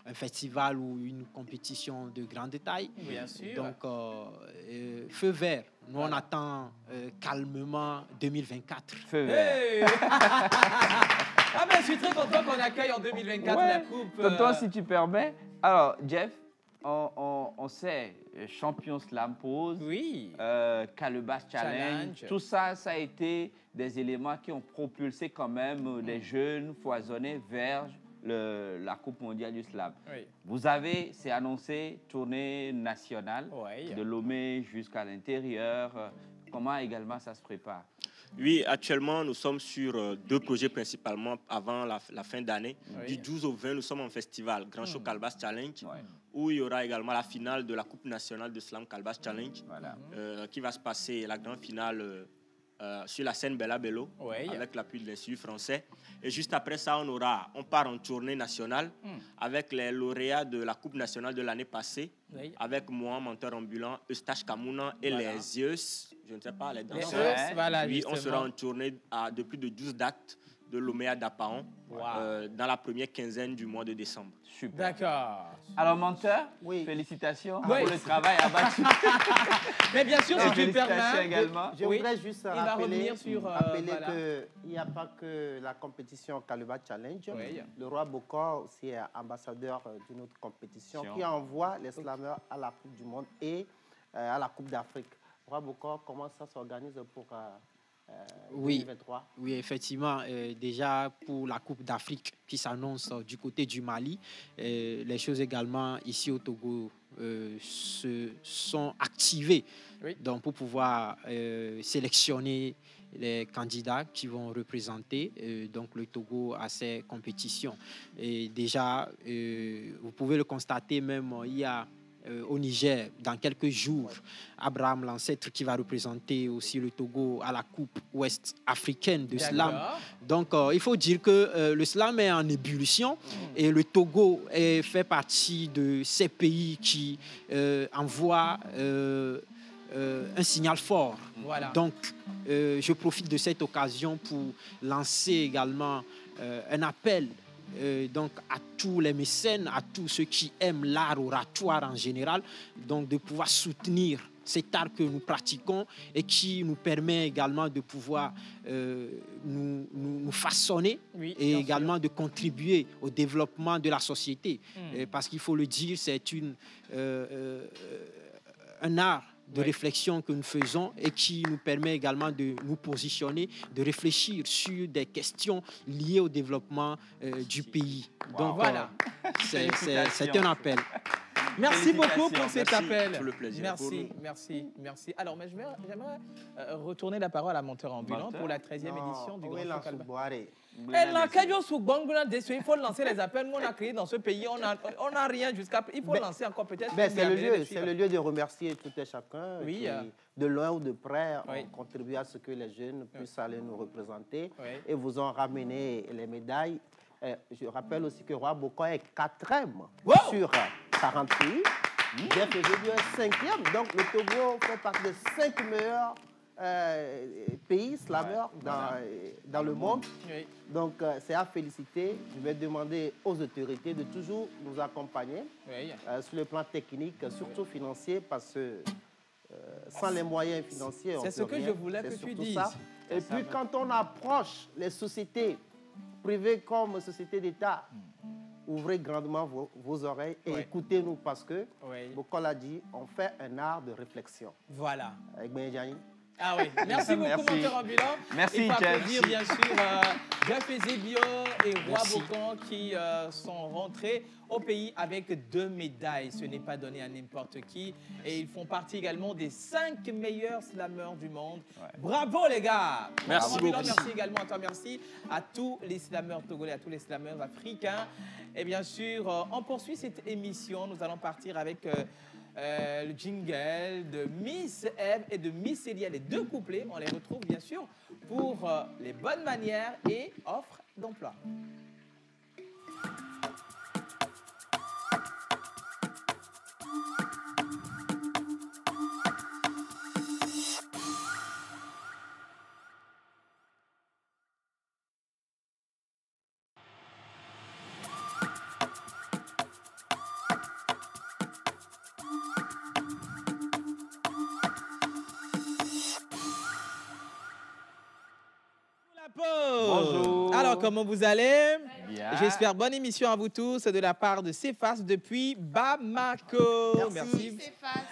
un festival ou une compétition de grande taille. Bien sûr. Donc, feu vert. Nous, on attend calmement 2024. Feu vert. Hey ah ben, je suis très content qu'on accueille en 2024 la coupe. Tonton, si tu permets. Alors, Jeff, on sait, champion slam pose, Calebasse Challenge, tout ça, ça a été des éléments qui ont propulsé quand même des jeunes foisonnés vers la Coupe mondiale du slam. Vous avez, c'est annoncé, tournée nationale, de Lomé jusqu'à l'intérieur. Comment également ça se prépare? Oui, actuellement, nous sommes sur 2 projets principalement avant la fin d'année. Du 12 au 20, nous sommes en festival Grand Show Calebasse Challenge, où il y aura également la finale de la Coupe nationale de Slam Calebasse Challenge, qui va se passer, la grande finale, sur la scène Bella Bello, avec l'appui de l'Institut français. Et juste après ça, on part en tournée nationale avec les lauréats de la Coupe nationale de l'année passée, avec moi, menteur ambulant, Eustache Kamouna et les Zeus, je ne sais pas, les danseurs. Oui, on sera en tournée de plus de 12 dates de Lomé à Dapaon dans la première quinzaine du mois de décembre. Super. D'accord. Alors, menteur, félicitations pour le travail abattu. Mais bien sûr, si tu me permets. Également. Je voudrais juste rappeler qu'il n'y a pas que la compétition Calebasse Challenge. Le roi Boko aussi est ambassadeur d'une autre compétition qui envoie les slameurs à la Coupe du Monde et à la Coupe d'Afrique. Roi Boko, comment ça s'organise pour 2023? Oui, effectivement. Déjà, pour la Coupe d'Afrique qui s'annonce du côté du Mali, les choses également ici au Togo se sont activées donc, pour pouvoir sélectionner les candidats qui vont représenter donc, le Togo à ces compétitions. Et déjà, vous pouvez le constater même, il y a au Niger dans quelques jours. Abraham, l'ancêtre qui va représenter aussi le Togo à la Coupe ouest africaine de slam. Donc, il faut dire que le slam est en ébullition et le Togo fait partie de ces pays qui envoient un signal fort. Voilà. Donc, je profite de cette occasion pour lancer également un appel donc à tous les mécènes, à tous ceux qui aiment l'art oratoire en général, donc de pouvoir soutenir cet art que nous pratiquons et qui nous permet également de pouvoir nous façonner et également de contribuer au développement de la société. Parce qu'il faut le dire, c'est un art de réflexion que nous faisons et qui nous permet également de nous positionner, de réfléchir sur des questions liées au développement du pays. Donc voilà, c'est un appel. Merci beaucoup pour cet appel. Tout le plaisir. Merci. Alors, mais j'aimerais retourner la parole à Monteur Ambulant pour la 13e édition du Grand Choc Calva. Il faut lancer les appels. Nous, on a créé dans ce pays, on n'a rien jusqu'à... Il faut lancer encore peut-être... C'est le lieu de remercier tout et chacun qui, de loin ou de près, ont contribué à ce que les jeunes puissent aller nous représenter et vous ont ramené les médailles. Je rappelle aussi que Roi Boko est 4e sur 40 pays. Jeff Ezebio est 5e. Donc le Togo fait partie des 5 meilleurs pays slameurs dans le monde. Donc c'est à féliciter. Je vais demander aux autorités de toujours nous accompagner sur le plan technique, surtout financier, parce que sans les moyens financiers, on peut rien. C'est ce que je voulais que tu dises. Et puis quand on approche les sociétés privées comme sociétés d'État, ouvrez grandement vos oreilles et écoutez-nous parce que, comme l'a dit, on fait un art de réflexion. Voilà. Avec Benjamin. Ah oui, merci beaucoup, Monteur Ambulant. Merci, Il faut Jeff. applaudir, bien sûr, Jeff Ezebio et Roi Bocan qui sont rentrés au pays avec 2 médailles. Ce n'est pas donné à n'importe qui. Et ils font partie également des 5 meilleurs slameurs du monde. Bravo, les gars. Merci beaucoup. Merci également à toi. Merci à tous les slameurs togolais, à tous les slameurs africains. Et bien sûr, on poursuit cette émission. Nous allons partir avec... le jingle de Miss Eve et de Miss Elia, les 2 couplets, on les retrouve bien sûr pour les bonnes manières et offres d'emploi. Bonjour. Alors, comment vous allez? Bien. J'espère bonne émission à vous tous de la part de Cefas depuis Bamako. Merci.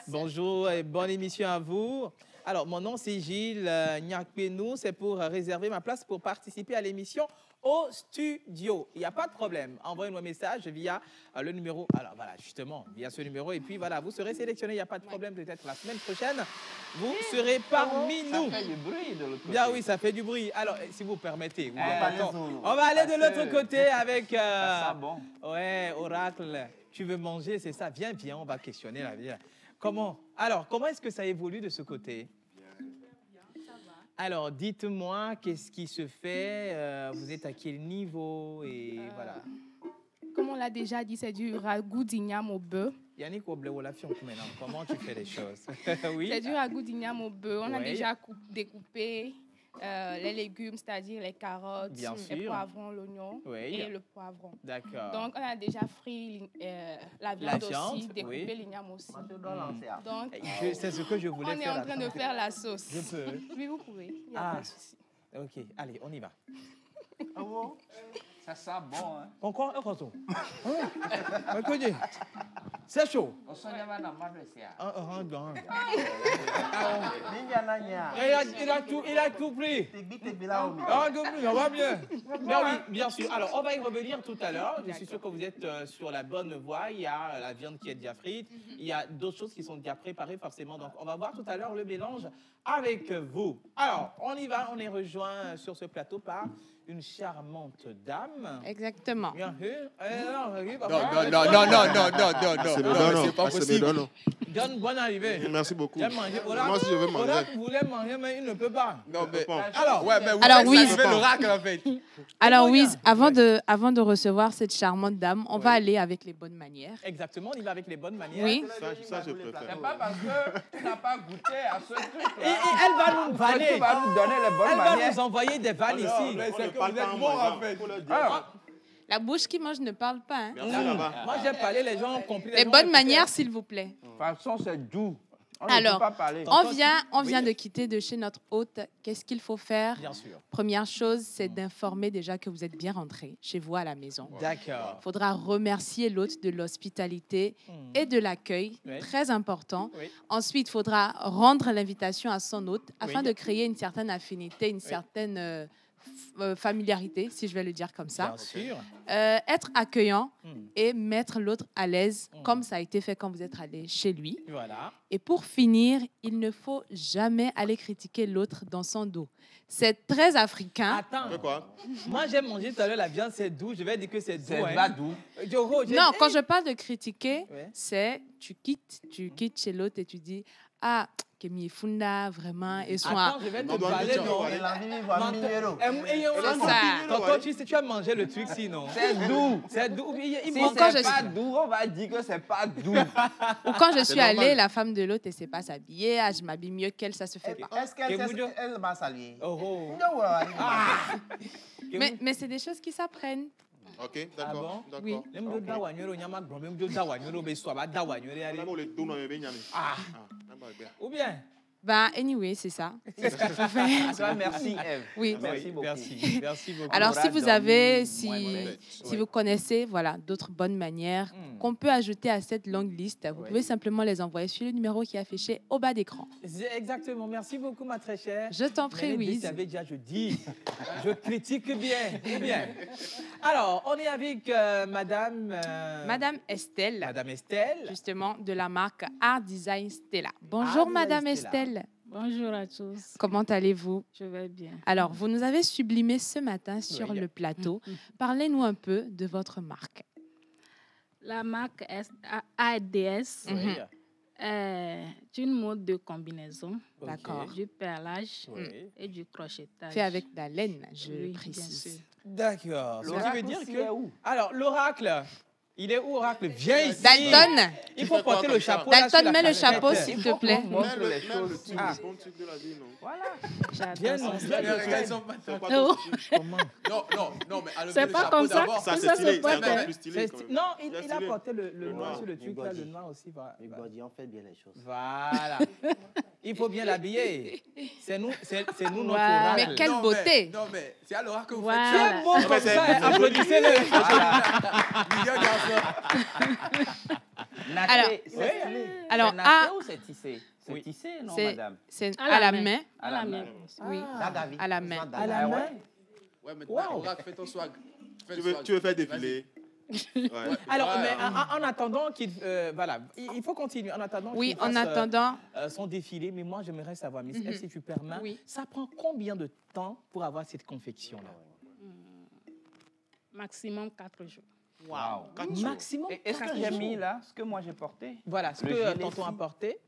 Bonjour et bonne émission à vous. Alors, mon nom c'est Gilles Nyakpenou. C'est pour réserver ma place pour participer à l'émission au studio. Il n'y a pas de problème. Envoyez-moi un message via le numéro. Alors voilà, justement, via ce numéro. Et puis voilà, vous serez sélectionné. Il n'y a pas de problème. Peut-être la semaine prochaine, vous serez parmi nous. Ça fait du bruit de l'autre côté. Bien oui, ça fait du bruit. Alors, si vous permettez, on va aller de l'autre côté avec... bon. Ouais, Oracle. Tu veux manger, c'est ça. Viens, on va questionner la vie. Comment est-ce que ça évolue de ce côté? Alors, dites-moi, qu'est-ce qui se fait? Vous êtes à quel niveau? Et voilà. Comme on l'a déjà dit, c'est du ragoût d'igname au bœuf. Yannick, comment tu fais les choses? Oui. C'est du ragoût d'igname au bœuf. On a déjà découpé les légumes, c'est-à-dire les carottes, les poivrons, l'oignon et le poivron. D'accord. Donc, on a déjà frit la viande aussi, découpé l'igname aussi. Donc, c'est ce que je voulais faire. On est en train de faire la sauce. Je peux. Oui, vous pouvez. Il n'y a pas de souci. OK, allez, on y va. Ah bon? Ça sent bon, hein? Encore un retour. C'est chaud. Il a tout pris. On va bien. Oui, bien sûr. Alors, on va y revenir tout à l'heure. Je suis sûr que vous êtes sur la bonne voie. Il y a la viande qui est déjà frite. Il y a d'autres choses qui sont déjà préparées forcément. Donc, on va voir tout à l'heure le mélange avec vous. Alors, on y va. On est rejoint sur ce plateau par une charmante dame. Exactement. Bien sûr. Non, c'est pas possible. John, bonne arrivée. Merci beaucoup. J'aime manger. Moi aussi, je veux manger. Oracle voulait manger, mais il ne peut pas. Non, mais... Alors, ouais, mais vous Alors, faites Wiz. ça, l'oracle, en fait. Alors, Wiz, avant de recevoir cette charmante dame, on va aller avec les bonnes manières. Exactement, on y va avec les bonnes manières. Oui. Ça, je préfère. C'est pas parce que tu n'as pas goûté à ce truc-là. Et elle va nous vanner. Tu vas nous donner les bonnes Elle manières. va nous envoyer des vannes ici. Mais c'est que vous êtes bon, en fait. La bouche qui mange ne parle pas. Hein. Moi, j'ai parlé, les gens ont compris. Les bonnes manières, s'il vous plaît. De toute façon, c'est doux. Alors, on vient de quitter de chez notre hôte. Qu'est-ce qu'il faut faire? Bien sûr. Première chose, c'est d'informer déjà que vous êtes bien rentré chez vous à la maison. D'accord. Il faudra remercier l'hôte de l'hospitalité et de l'accueil, très important. Oui. Ensuite, il faudra rendre l'invitation à son hôte afin Oui. de créer une certaine affinité, une certaine familiarité, si je vais le dire comme ça. Bien sûr. Être accueillant et mettre l'autre à l'aise, comme ça a été fait quand vous êtes allé chez lui. Voilà. Et pour finir, il ne faut jamais aller critiquer l'autre dans son dos. C'est très africain. Attends. Quoi? Moi, j'ai mangé tout à l'heure la viande, c'est doux. Je vais dire que c'est doux. C'est hein. pas doux. Non, quand je parle de critiquer, Ouais. c'est tu quittes chez l'autre et tu dis ah Kemi Funda vraiment et soin. Attends, je vais te parler. Tu as mangé le truc sinon. C'est doux. C'est doux. Si c'est pas doux, on va dire que c'est pas doux. Ou quand je suis allée, la femme de l'autre, elle ne sait pas s'habiller, ah, je m'habille mieux qu'elle, ça se fait pas. Est-ce qu'elle m'a salué? Mais c'est des choses qui s'apprennent. Ok, d'accord. Oui. Ou bien. Ben, anyway, c'est ça. C'est ce qu'il faut faire. Merci, Eve. Oui. Merci beaucoup. Merci beaucoup. Alors, si vous avez, si vous connaissez, voilà, d'autres bonnes manières qu'on peut ajouter à cette longue liste, vous pouvez simplement les envoyer sur le numéro qui est affiché au bas d'écran. Exactement. Merci beaucoup, ma très chère. Je t'en prie, oui. Déjà, je dis, je critique bien. Ou bien. Alors, on est avec Madame... Madame Estelle. Madame Estelle. Justement, de la marque Art Design Stella. Bonjour, Madame Estelle. Bonjour à tous. Comment allez-vous? Je vais bien. Alors, vous nous avez sublimé ce matin sur le plateau. Parlez-nous un peu de votre marque. La marque ADS est une mode de combinaison. D'accord. Du perlage et du crochetage. Fait avec de la laine, je précise. D'accord. Ce qui veut dire que... Alors, l'oracle... Il est où, Oracle? Viens ici. Dalton. Il faut porter le chapeau. Dalton, mets le chapeau, s'il te plaît. Montre les choses. C'est un bon truc de la vie, non? Voilà. Non, mais c'est pas comme ça que ça se porte. Non, il a porté le noir sur le truc, là, le noir aussi. On fait bien les choses. Voilà. Il faut bien l'habiller. C'est nous notre oracle. Mais quelle beauté. Non, mais c'est à l'oracle que vous faites ça. C'est beau comme ça. Applaudissez-le. Alors, naté ou c'est tissé? C'est tissé, non, madame? C'est à la main. À la main. Oui, à la main. À la main. Ouais, maintenant, oracle, fais ton swag. Tu veux faire défiler? Alors, mais en attendant qu'il... voilà, il faut continuer. En attendant oui, en attendant... son défilé, mais moi, j'aimerais savoir, Miss F, si tu permets, ça prend combien de temps pour avoir cette confection-là? Maximum 4 jours. Wow. Maximum. Et est-ce que j'ai mis là ce que moi j'ai porté? Voilà, ce que tonton a porté.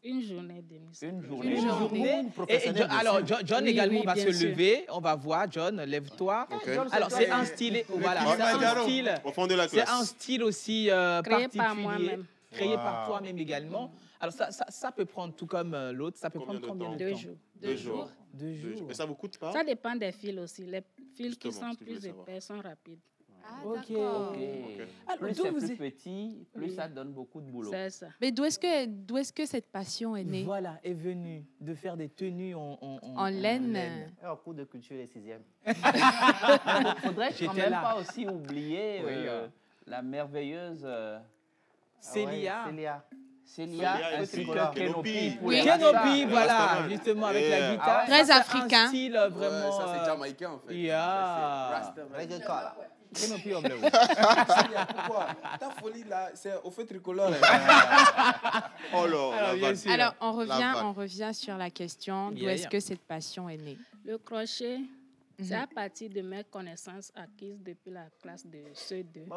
Une journée et demie. Une journée. Une journée. Alors, John également va se lever. On va voir. John, lève-toi. Okay. Alors, c'est un style. Voilà, c'est un style. Au fond de la classe. C'est un style aussi créé particulier. par moi-même. Créé par toi-même également. Alors, ça peut prendre tout comme l'autre. Ça peut prendre combien de temps? 2 jours. 2 jours. 2 jours. Et ça vous coûte pas? Ça dépend des fils aussi. Les fils qui sont plus épais sont rapides. Ah, d'accord. Plus c'est plus petit, plus ça donne beaucoup de boulot. C'est ça. Mais d'où est-ce que cette passion est née? Voilà, est venue de faire des tenues en laine. En cours de culture les 6e. Faudrait quand même pas aussi oublier la merveilleuse Célia. Célia, ainsi que Kenopi. Kenopi, voilà, justement, avec la guitare. Très africain. Un style vraiment... ça, c'est jamaïcain, en fait. Kenopi, on pourquoi? Ta folie, là, c'est au feu tricolore. Alors, on revient sur la question d'où est-ce que cette passion est née? Le crochet C'est à partir de mes connaissances acquises depuis la classe de CE2.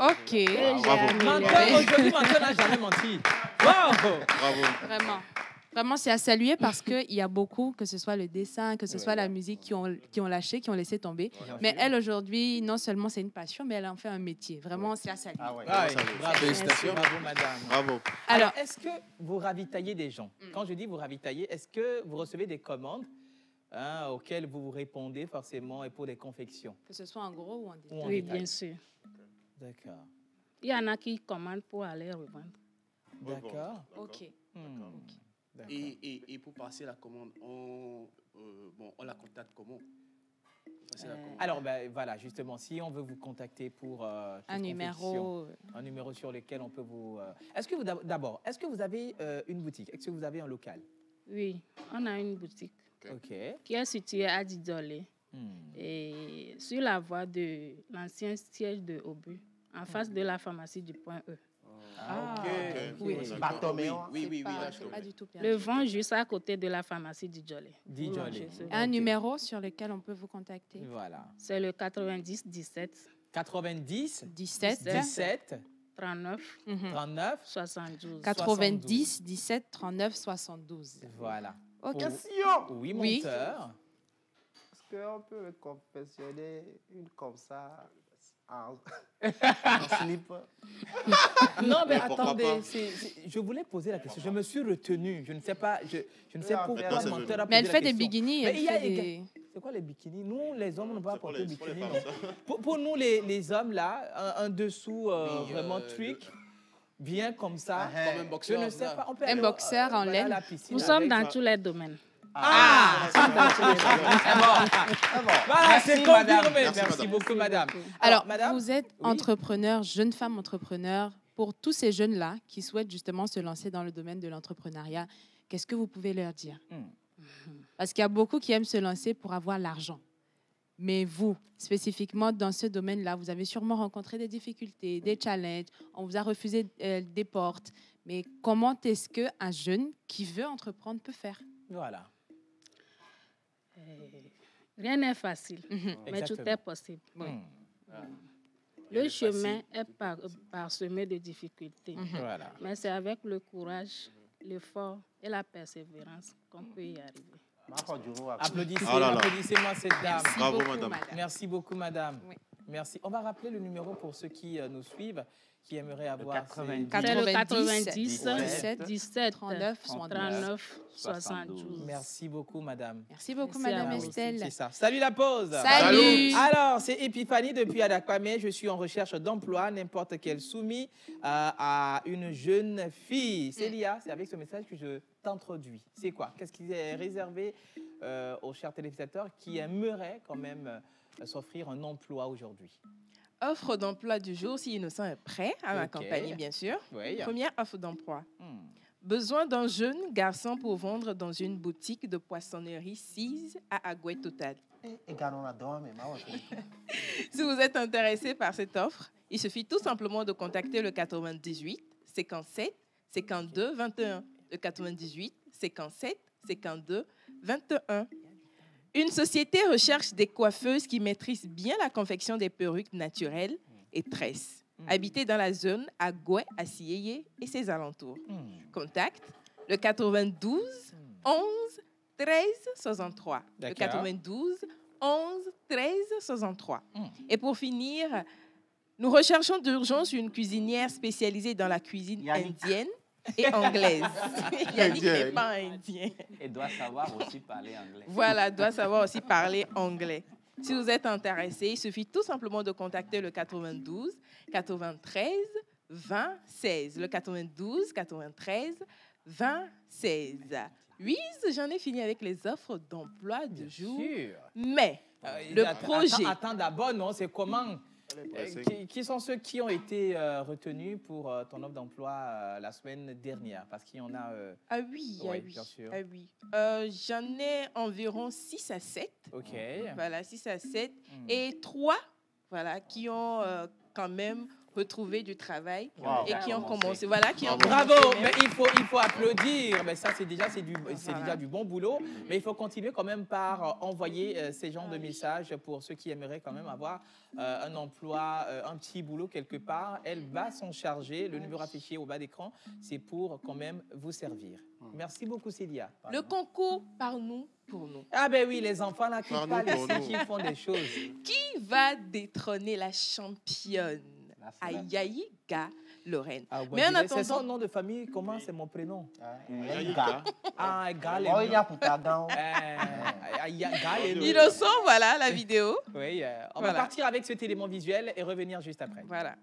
Ok. Aujourd'hui, Menteur n'a jamais menti. Wow. Bravo. Vraiment. Vraiment, c'est à saluer parce qu'il y a beaucoup, que ce soit le dessin, que ce soit la musique, qui ont lâché, qui ont laissé tomber. Mais elle, aujourd'hui, non seulement c'est une passion, mais elle en fait un métier. Vraiment, c'est à saluer. Bravo, félicitations. Bravo, madame. Bravo. Alors, est-ce que vous ravitaillez des gens? Quand je dis vous ravitaillez, est-ce que vous recevez des commandes auxquelles vous répondez forcément et pour des confections? Que ce soit en gros ou en détail? Oui, bien sûr. D'accord. Il y en a qui commandent pour aller revendre. D'accord. Ok. Et pour passer la commande, on la contacte comment? Alors, voilà, justement, si on veut vous contacter pour un numéro sur lequel on peut vous... Est-ce que vous avez une boutique? Est-ce que vous avez un local? Oui, on a une boutique qui est située à Didolé et sur la voie de l'ancien siège de Obu, en face de la pharmacie du Point E. Oui. Le vent juste à côté de la pharmacie Didolé. Un numéro sur lequel on peut vous contacter? Voilà. C'est le 90 17. 90 17 39 72. 90 17 39 72. Voilà. Ok. Oui, Menteur. Est-ce qu'on peut me confectionner une comme ça en slip? Non, mais attendez, je voulais poser la question. Je me suis retenu. Je ne sais pas, je ne sais pas pourquoi Menteur a posé la question. Mais elle fait des bikinis. C'est quoi les bikinis? Nous, les hommes, on ne peut pas porter des bikinis. Pour nous, les hommes, là, un dessous vraiment trick, bien comme ça. Comme un boxeur. Je ne sais pas. Un boxeur en laine. Nous sommes dans tous les domaines. Voilà, c'est confirmé. Merci beaucoup, madame. Alors, vous êtes entrepreneur, jeune femme entrepreneur. Pour tous ces jeunes-là qui souhaitent justement se lancer dans le domaine de l'entrepreneuriat, qu'est-ce que vous pouvez leur dire? Parce qu'il y a beaucoup qui aiment se lancer pour avoir l'argent. Mais vous, spécifiquement dans ce domaine-là, vous avez sûrement rencontré des difficultés, des challenges, on vous a refusé des portes. Mais comment est-ce qu'un jeune qui veut entreprendre peut faire? Voilà. Rien n'est facile, mais tout est possible. Le chemin est parsemé de difficultés. Voilà. Mais c'est avec le courage, l'effort et la persévérance qu'on peut y arriver. Applaudissez-moi cette dame. Bravo, madame. Merci beaucoup, madame. Oui. Merci. On va rappeler le numéro pour ceux qui nous suivent, qui aimeraient avoir... C'est le 90 17 39 72. Merci beaucoup, madame. Merci beaucoup, madame Estelle. C'est ça. Salut la pause. Salut. Alors, c'est Epiphanie depuis Adakwame. Je suis en recherche d'emploi, n'importe quel soumis à une jeune fille. Célia, c'est avec ce message que je t'introduis. C'est quoi? Qu'est-ce qui est réservé aux chers téléspectateurs qui aimeraient quand même s'offrir un emploi aujourd'hui? Offre d'emploi du jour, si Innocent est prêt à m'accompagner, bien sûr. Oui. Première offre d'emploi. Besoin d'un jeune garçon pour vendre dans une boutique de poissonnerie 6 à Agoué Total. Si vous êtes intéressé par cette offre, il suffit tout simplement de contacter le 98 57 52 21. Le 98 57 52 21. Une société recherche des coiffeuses qui maîtrisent bien la confection des perruques naturelles et tresses. Habitées dans la zone à Goué, à Sieyé et ses alentours. Contact le 92 11 13 63. Le 92 11 13 63. Et pour finir, nous recherchons d'urgence une cuisinière spécialisée dans la cuisine indienne et anglaise. Yannick n'est pas indien. Et doit savoir aussi parler anglais. Voilà, doit savoir aussi parler anglais. Si vous êtes intéressé, il suffit tout simplement de contacter le 92 93 20 16. Le 92 93 20 16. Oui, j'en ai fini avec les offres d'emploi du jour. Mais le projet... Attends d'abord, non, c'est comment... Qui sont ceux qui ont été retenus pour ton offre d'emploi la semaine dernière? Parce qu'il y en a... bien sûr. J'en ai environ 6 à 7. OK. Voilà, 6 à 7. Et 3 voilà, qui ont quand même retrouvé du travail Wow. et qui ont commencé. Voilà, qui ont Bravo, commencé mais il faut applaudir. Mais ça, c'est déjà du bon boulot. Mais il faut continuer quand même par envoyer ces genres de messages pour ceux qui aimeraient quand même avoir un emploi, un petit boulot quelque part. Elle va s'en charger. Le numéro affiché au bas d'écran, c'est pour quand même vous servir. Merci beaucoup, Célia. Le concours par nous, pour nous. Ah ben oui, les enfants là qui parlent ici, qui font des choses. Qui va détrôner la championne Ayaïga Lorraine? Mais en attendant, c'est son nom de famille, comment c'est mon prénom? Ah, Gal. Innocent, voilà la vidéo. Oui, on va partir avec cet élément visuel et revenir juste après. Voilà.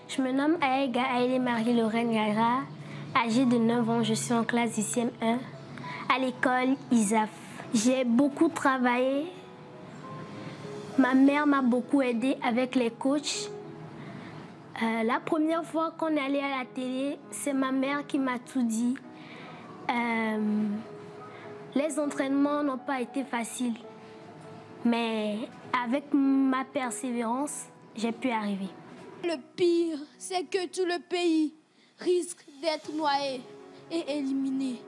Je me nomme Ayaïga Aïlé Marie-Lorraine Gara, âgée de 9 ans. Je suis en classe du CM1 à l'école ISAF. J'ai beaucoup travaillé. Ma mère m'a beaucoup aidée avec les coachs. La première fois qu'on est allé à la télé, c'est ma mère qui m'a tout dit. Les entraînements n'ont pas été faciles. Mais avec ma persévérance, j'ai pu arriver. Le pire, c'est que tout le pays risque d'être noyé et éliminé.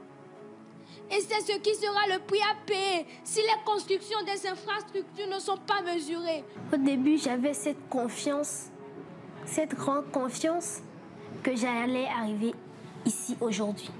Et c'est ce qui sera le prix à payer si les constructions des infrastructures ne sont pas mesurées. Au début, j'avais cette confiance, cette grande confiance que j'allais arriver ici aujourd'hui.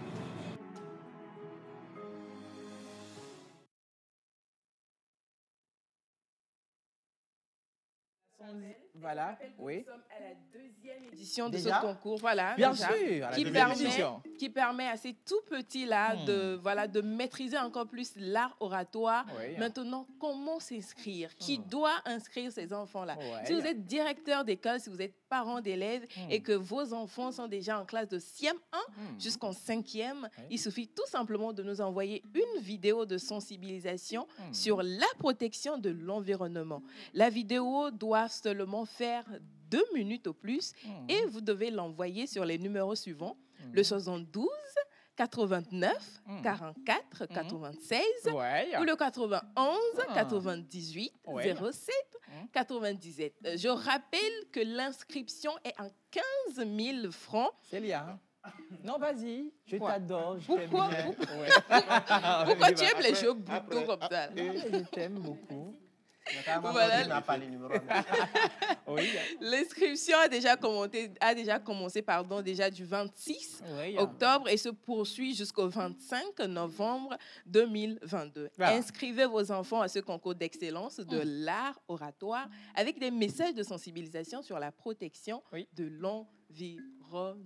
Voilà, oui. Nous sommes à la deuxième édition de ce concours, voilà, bien déjà, sûr, qui permet à ces tout petits-là de maîtriser encore plus l'art oratoire. Oui. Maintenant, comment s'inscrire? Qui doit inscrire ces enfants-là? Si vous êtes directeur d'école, si vous êtes parent d'élèves et que vos enfants sont déjà en classe de CM1 jusqu'en 5e, il suffit tout simplement de nous envoyer une vidéo de sensibilisation sur la protection de l'environnement. La vidéo doit seulement faire 2 minutes au plus et vous devez l'envoyer sur les numéros suivants, le 72 89 44 96 ou le 91 98 07 97. Je rappelle que l'inscription est en 15 000 francs. Célia, non, vas-y, je t'adore. Pourquoi tu aimes les jeux boutons comme ça? Je t'aime beaucoup. Voilà. L'inscription a déjà commencé déjà du 26 octobre et se poursuit jusqu'au 25 novembre 2022. Inscrivez vos enfants à ce concours d'excellence de l'art oratoire avec des messages de sensibilisation sur la protection de l'environnement.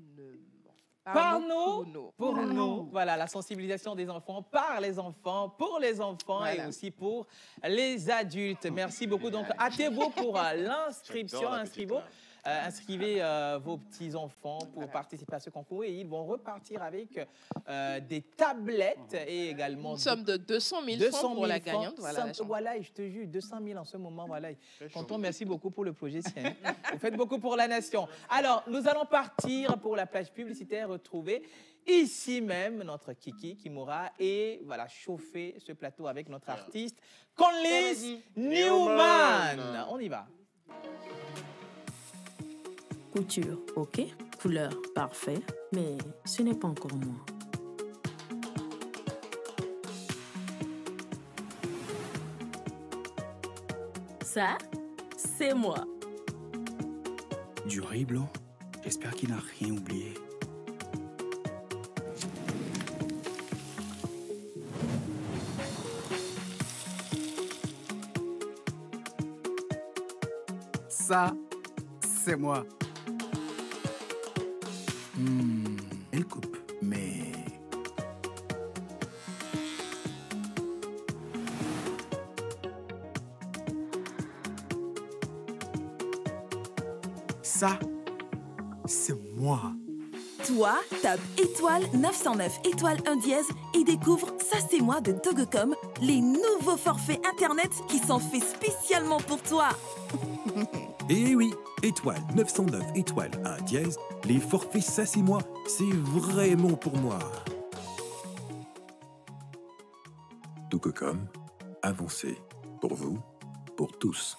Par nous, pour nous. Voilà, la sensibilisation des enfants, par les enfants, pour les enfants et aussi pour les adultes. Merci beaucoup. Donc, hâtez-vous pour l'inscription. Inscrivez vos petits-enfants pour participer à ce concours et ils vont repartir avec des tablettes et également... Une somme de 200 000 francs pour la gagnante. Voilà, et je te jure, 200 000 en ce moment. Voilà. Tonton, merci beaucoup pour le projet. Vous faites beaucoup pour la nation. Alors, nous allons partir pour la plage publicitaire, retrouver ici même notre Kiki Kimura et voilà, chauffer ce plateau avec notre artiste Conlise Newman. On y va. Couture, ok. Couleur, parfait. Mais ce n'est pas encore moi. Ça, c'est moi. Du riz blanc. J'espère qu'il n'a rien oublié. Ça, c'est moi. Elle coupe, mais... Ça, c'est moi. Toi, tape étoile 909 étoile 1 dièse et découvre Ça c'est moi de Togocom, les nouveaux forfaits internet qui sont faits spécialement pour toi. Eh oui, étoile 909 étoile 1 dièse, les forfaits Ça c'est moi, c'est vraiment pour moi. Togocom, avancez pour vous, pour tous.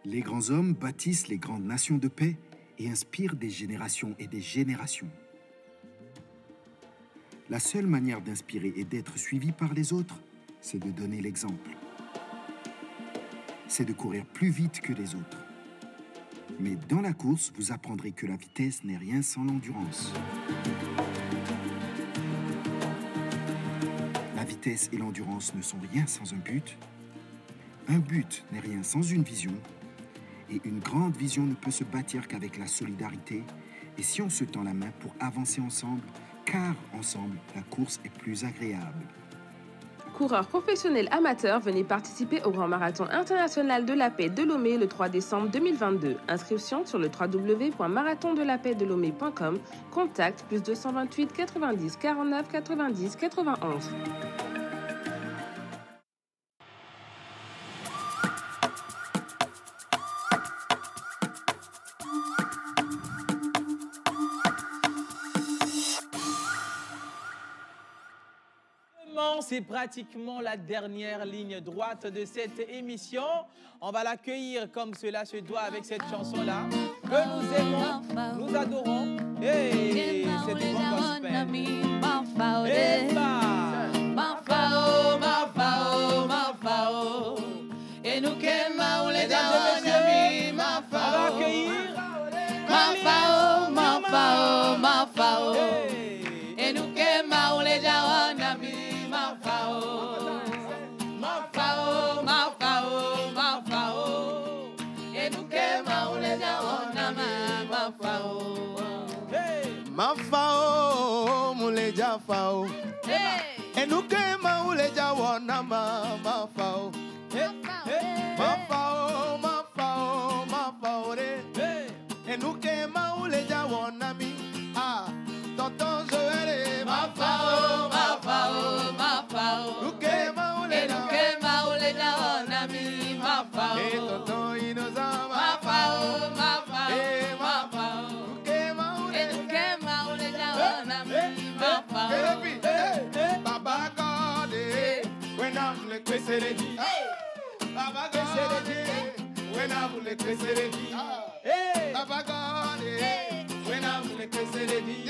Les grands hommes bâtissent les grandes nations de paix et inspirent des générations et des générations. La seule manière d'inspirer et d'être suivi par les autres, c'est de donner l'exemple. C'est de courir plus vite que les autres. Mais dans la course, vous apprendrez que la vitesse n'est rien sans l'endurance. La vitesse et l'endurance ne sont rien sans un but. Un but n'est rien sans une vision. Et une grande vision ne peut se bâtir qu'avec la solidarité. Et si on se tend la main pour avancer ensemble, car ensemble, la course est plus agréable. Coureurs professionnels amateurs, venez participer au Grand Marathon international de la paix de Lomé le 3 décembre 2022. Inscription sur le www.marathondelapaidelomé.com. Contact plus 228 90 49 90 91. C'est pratiquement la dernière ligne droite de cette émission. On va l'accueillir comme cela se doit avec cette chanson-là que nous aimons, nous adorons. Et c'est du bon gospel. Et Mafao muleja fao, enuke mauleja wana mafao, mafao mafao mafao re, enuke mauleja wana mi tonton Joël mafao mafao mafao, enuke mauleja wana mi mafao, tonton Innocent mafao mafao mafao. Baba God, when I'm like Peseredi, Baba God, when I'm like Peseredi, Baba God, when I'm like Peseredi,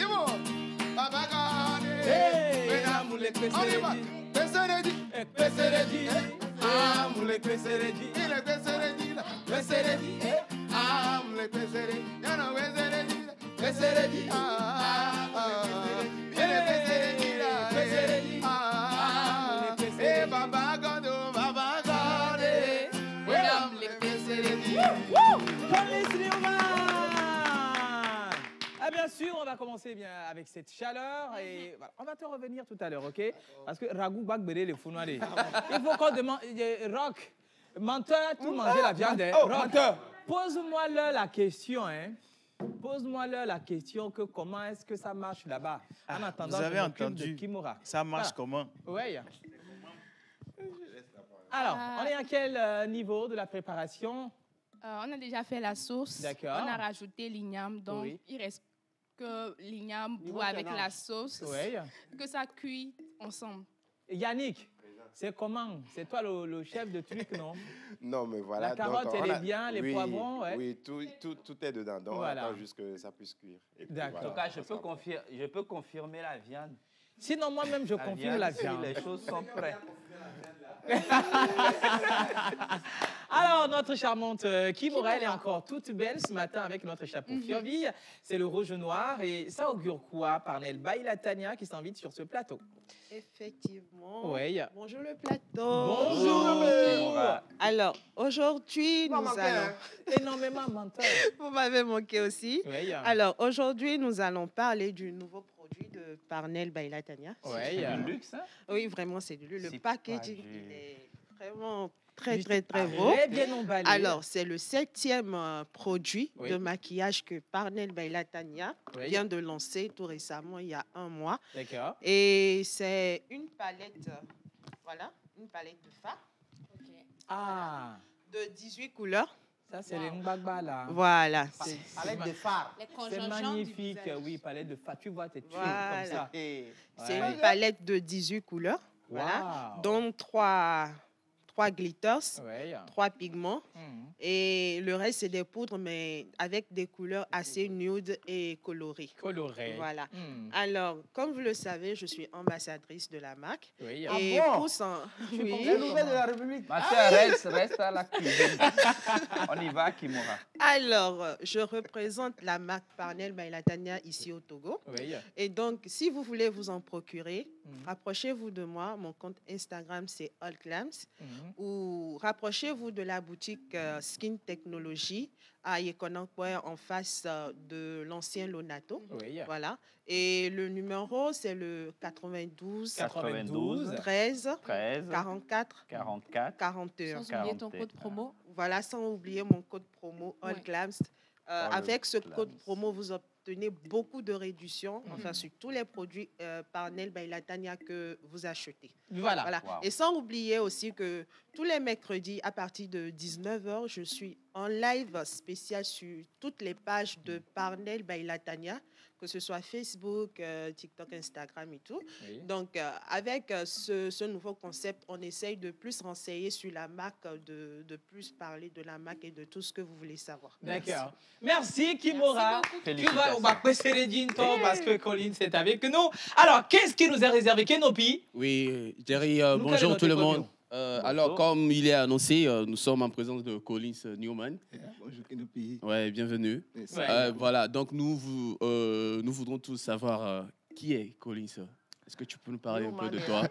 Baba God, when I'm like Peseredi, Peseredi, I'm like Peseredi, Peseredi, I'm like Peseredi, you know Peseredi, Peseredi, Bien sûr, on va commencer bien avec cette chaleur et voilà. On va te revenir tout à l'heure, ok? Parce que Ragou Bagbere les Founoiré. Il faut qu'on demande Rock, menteur, tout manger la viande. Rock, pose-moi la question, hein. Pose-moi la question que comment est-ce que ça marche là-bas en attendant. Vous avez entendu ça marche comment? Oui. Alors, on est à quel niveau de la préparation? On a déjà fait la sauce. D'accord. On a rajouté l'igname, donc il reste que l'igname boit avec la sauce, que ça cuit ensemble. Yannick, c'est comment? C'est toi le chef de truc, non? Non, mais voilà. La carotte, elle est bien, les poivrons, Oui, tout est dedans. Donc, on attend juste que ça puisse cuire. D'accord. En tout cas, je peux confirmer la viande. Sinon, moi-même, je confirme la viande. Les choses sont prêtes. Alors, notre charmante Kim Morel est encore toute belle ce matin avec notre chapeau Fioville. C'est le rouge noir. Et ça augure quoi, Parnell Bailatania qui s'invite sur ce plateau? Effectivement. Oui. Bonjour le plateau. Bonjour. Alors, aujourd'hui, nous allons... Énormément menteur. Vous m'avez manqué aussi. Oui. Alors, aujourd'hui, nous allons parler du nouveau produit de Parnell Bailatania. Oui. C'est du luxe, hein? Oui, vraiment, c'est du luxe. Le packaging, il est vraiment très beau. Bien emballé. Alors, c'est le 7e produit de maquillage que Parnell Bailatania vient de lancer tout récemment, il y a 1 mois. D'accord. Et c'est une palette, voilà, une palette de fard. Ah. De 18 couleurs. Ça, c'est les Mgbagba, là. Voilà. Palette de phare. C'est magnifique, oui, palette de phare. Tu vois, tu voilà. comme ça. C'est une palette de 18 couleurs. Wow. Voilà. Donc, 3 glitters, 3 pigments. Et le reste, c'est des poudres, mais avec des couleurs assez nude et colorées. Voilà. Alors, comme vous le savez, je suis ambassadrice de la marque. Oui. Et pour ça, oui. La nouvelle de la République. Ma soeur, reste à la cuisine. On y va, Kimora. Alors, je représente la marque Parnell by Latanya ici au Togo. Oui. Et donc, si vous voulez vous en procurer, rapprochez-vous de moi. Mon compte Instagram, c'est allclams. Ou rapprochez-vous de la boutique Skin Technology à Yekonankwe en face de l'ancien Lonato. Oui. Voilà. Et le numéro, c'est le 92 13 44 41. Sans oublier ton code promo. Voilà, sans oublier mon code promo allclams. Avec ce code promo, vous obtenez beaucoup de réductions enfin, sur tous les produits Parnell by Latanya que vous achetez. Voilà. Wow. Et sans oublier aussi que tous les mercredis, à partir de 19h, je suis en live spécial sur toutes les pages de Parnell by Latanya, que ce soit Facebook, TikTok, Instagram et tout. Oui. Donc, avec ce nouveau concept, on essaye de plus renseigner sur la marque, de plus parler de la marque et de tout ce que vous voulez savoir. D'accord. Merci, Kimora. On va préférer Dinto parce que Colin est avec nous. Alors, qu'est-ce qui nous est réservé, Kenopi? Oui, Jerry, bonjour tout le monde. Alors, comme il est annoncé, nous sommes en présence de Collins Newman. Bonjour Kenopi. Ouais, bienvenue. Voilà, donc nous voudrons tous savoir qui est Collins. Est-ce que tu peux nous parler un peu de toi?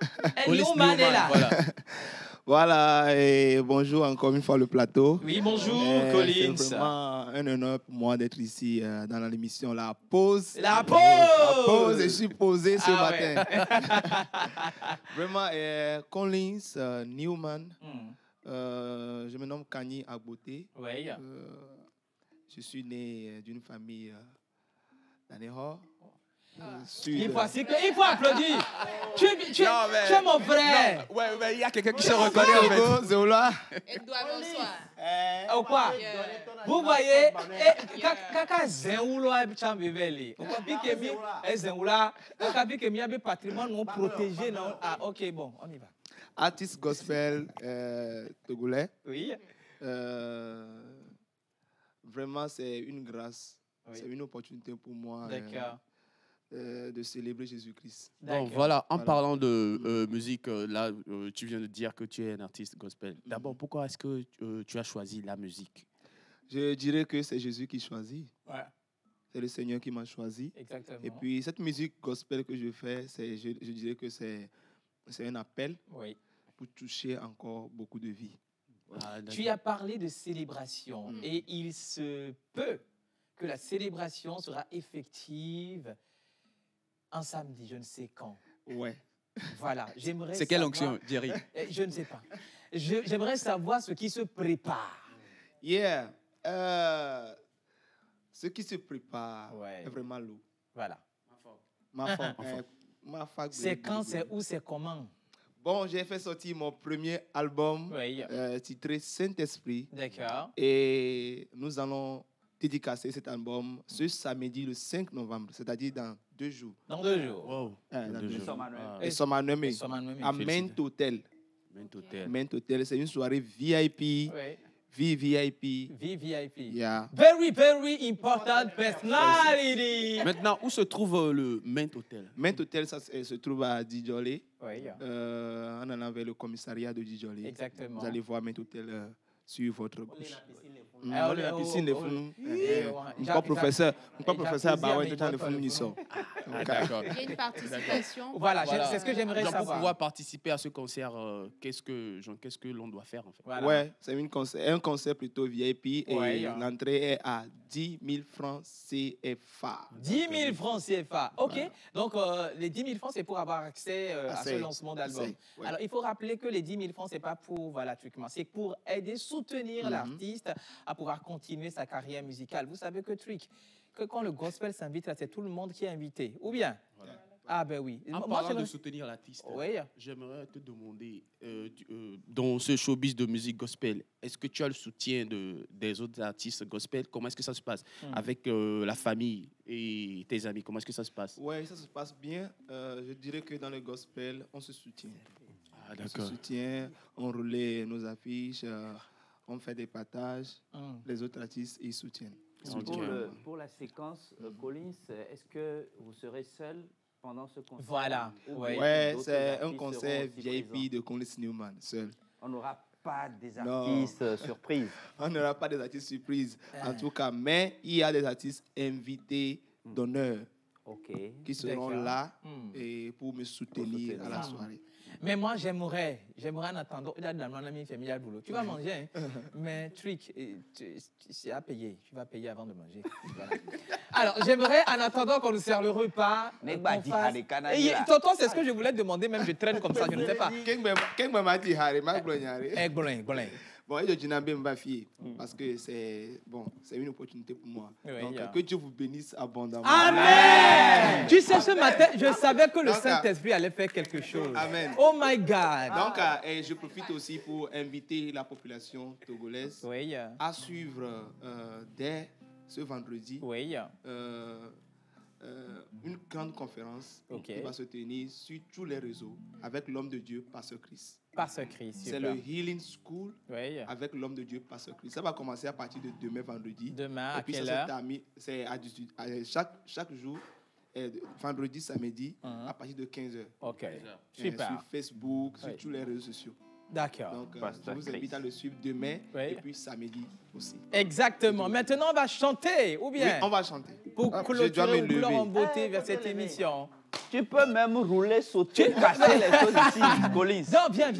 Newman est là. Voilà. Voilà, et bonjour encore une fois le plateau. Oui, bonjour Collins. C'est vraiment un honneur pour moi d'être ici dans l'émission La Pause. La Pause. La Pause, je suis posé ce matin. Vraiment, Collins Newman. Je me nomme Kani Agboté. Oui. Je suis né d'une famille d'Anéhor. Il faut applaudir. Tu es mon frère. Ouais, il y a quelqu'un qui se reconnaît en fait. Zola. Ou quoi? Vous voyez, kaka zenoulo a chambeveli. On peut dire que zenoulo, on peut dire que patrimoine non protégé non. Ah, ok, bon, on y va. Artiste gospel togolais. Oui. Vraiment, c'est une grâce. C'est une opportunité pour moi. D'accord. De célébrer Jésus-Christ. Bon, voilà, en parlant de musique, là, tu viens de dire que tu es un artiste gospel. D'abord, pourquoi est-ce que tu as choisi la musique? Je dirais que c'est Jésus qui choisit. Ouais. C'est le Seigneur qui m'a choisi. Exactement. Et puis, cette musique gospel que je fais, je dirais que c'est un appel pour toucher encore beaucoup de vies. Tu as parlé de célébration et il se peut que la célébration sera effective un samedi, je ne sais quand. Ouais. Voilà, j'aimerais. C'est quelle onction, Jerry? Je ne sais pas. J'aimerais savoir ce qui se prépare. Yeah. Ce qui se prépare est vraiment lourd. Voilà. Ma fac. C'est quand, c'est où, c'est comment? Bon, j'ai fait sortir mon premier album titré Saint-Esprit. D'accord. Et nous allons dédicacer cet album ce samedi le 5 novembre, c'est-à-dire dans 2 jours. Dans 2 jours. Wow. Dans 2 jours. Et Somanoué. À Main Hotel. Main Hotel, c'est une soirée VIP. VVIP. VVIP. Yeah. Very, very important personality. Maintenant, où se trouve le Main Hotel? Main Hotel, ça se trouve à Djidjolé. Oui. En allant vers le commissariat de Djidjolé. Exactement. Vous allez voir Main Hotel sur votre gauche. La piscine de fou. Mon professeur, Bawa est dans le fou Nisso. D'accord. Il y a une participation. Voilà, c'est ce que j'aimerais savoir. Pour pouvoir participer à ce concert, qu'est-ce que l'on doit faire en fait? Voilà. Ouais, c'est un concert plutôt VIP et l'entrée est à 10 000 francs CFA. 10 000 francs CFA, ok. Voilà. Donc les 10 000 francs, c'est pour avoir accès à ce lancement d'album. Ouais. Alors il faut rappeler que les 10 000 francs, c'est pas pour truquement, c'est pour aider, soutenir l'artiste à pouvoir continuer sa carrière musicale. Vous savez que quand le gospel s'invite, c'est tout le monde qui est invité. Ou bien Ah ben oui. En parlant de soutenir l'artiste, j'aimerais te demander, dans ce showbiz de musique gospel, est-ce que tu as le soutien des autres artistes gospel? Comment est-ce que ça se passe avec la famille et tes amis? Comment est-ce que ça se passe? Oui, ça se passe bien. Je dirais que dans le gospel, on se soutient. Ah, d'accord. On se soutient, on relaie nos affiches, on fait des partages. Les autres artistes, ils soutiennent. Pour la séquence, Collins, est-ce que vous serez seul pendant ce concert? Voilà. Oui, c'est un concert VIP de Collins Newman, seul. On n'aura pas des artistes surprises. On n'aura pas des artistes surprises, en tout cas. Mais il y a des artistes invités d'honneur qui seront là et pour me soutenir à la soirée. Mais moi, j'aimerais en attendant, tu vas manger, hein? Mais trick, c'est à payer. Tu vas payer avant de manger. Voilà. Alors, j'aimerais en attendant qu'on nous sert le repas. Tonton, c'est ce que je voulais te demander, même je traîne comme ça, je ne sais pas. Bon, je dis parce que c'est une opportunité pour moi. Donc, que Dieu vous bénisse abondamment. Amen. Tu sais, ce matin, je savais que le Saint-Esprit allait faire quelque chose. Amen. Oh my God. Donc, je profite aussi pour inviter la population togolaise à suivre dès ce vendredi une grande conférence qui va se tenir sur tous les réseaux avec l'homme de Dieu, Pasteur Chris. Pasteur Chris, c'est le Healing School avec l'homme de Dieu, Pasteur Chris. Ça va commencer à partir de demain vendredi. Demain, à quelle heure? C'est à 18, chaque jour, vendredi, samedi, à partir de 15h. Ok, super. Sur Facebook, sur tous les réseaux sociaux. D'accord. Donc, je vous invite à le suivre demain et puis samedi aussi. Exactement. Maintenant, on va chanter, ou bien? Oui, on va chanter. Pour clôturer en beauté vers cette émission. Tu peux même rouler, sauter, casser les choses ici, Collins. Non, viens,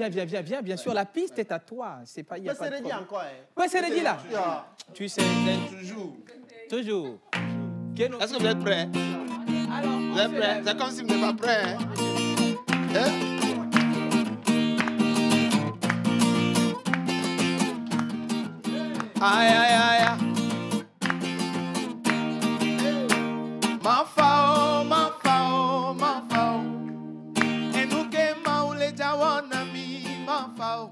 bien sûr, la piste est à toi. C'est pas, il y a pas de problème. Ouais, c'est Reddy là. Tu sais, toujours. Est-ce que vous êtes prêts? Alors, vous êtes prêts? C'est comme si vous n'êtes pas prêts. Aïe, aïe, aïe. Ma fao. Enuke maule jawana mi ma fao.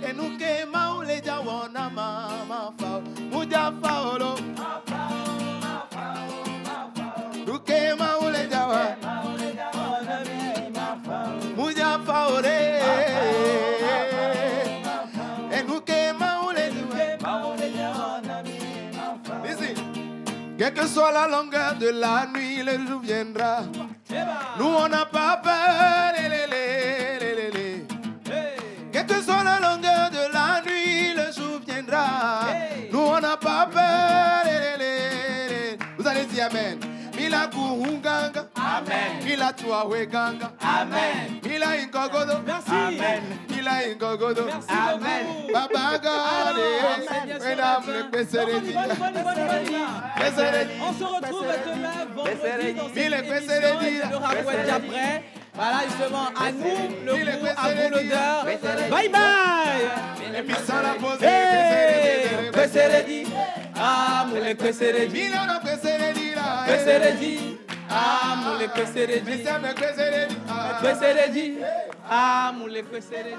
Enuke maule jawana ma fao. Muja faolo. Duke maule jawana. Muja faore. Quelle que soit la longueur de la nuit, le jour viendra. Nous, on n'a pas peur. Quelle que soit la longueur de la nuit, le jour viendra. Nous, on n'a pas peur. Vous allez dire Amen. Mila Kuhunganga. Amen. Mila Tuaweganga. Amen. Mila Ingogodo. Merci. Amen. Mila Ingogodo. Merci. Amen. Baba God. Mesdames, le Pesseredi. On se retrouve demain vendredi dans cette émission. Le rapport est après. Voilà justement, à nous le goût, à vous l'odeur. Bye bye. Et puis sans la pause. Pesseredi. Ah, moule Pesseredi. Milano Pesseredi là. Pesseredi. Ah, moule Pesseredi. Pesseredi. Ah, moule Pesseredi.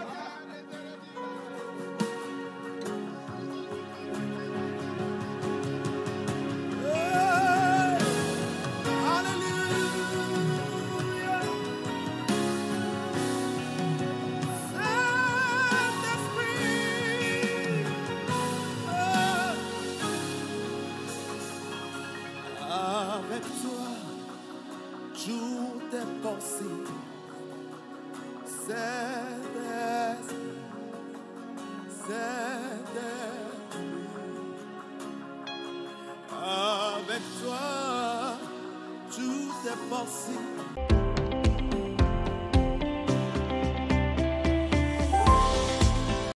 Avec toi, tout est possible. Avec toi, tout est possible.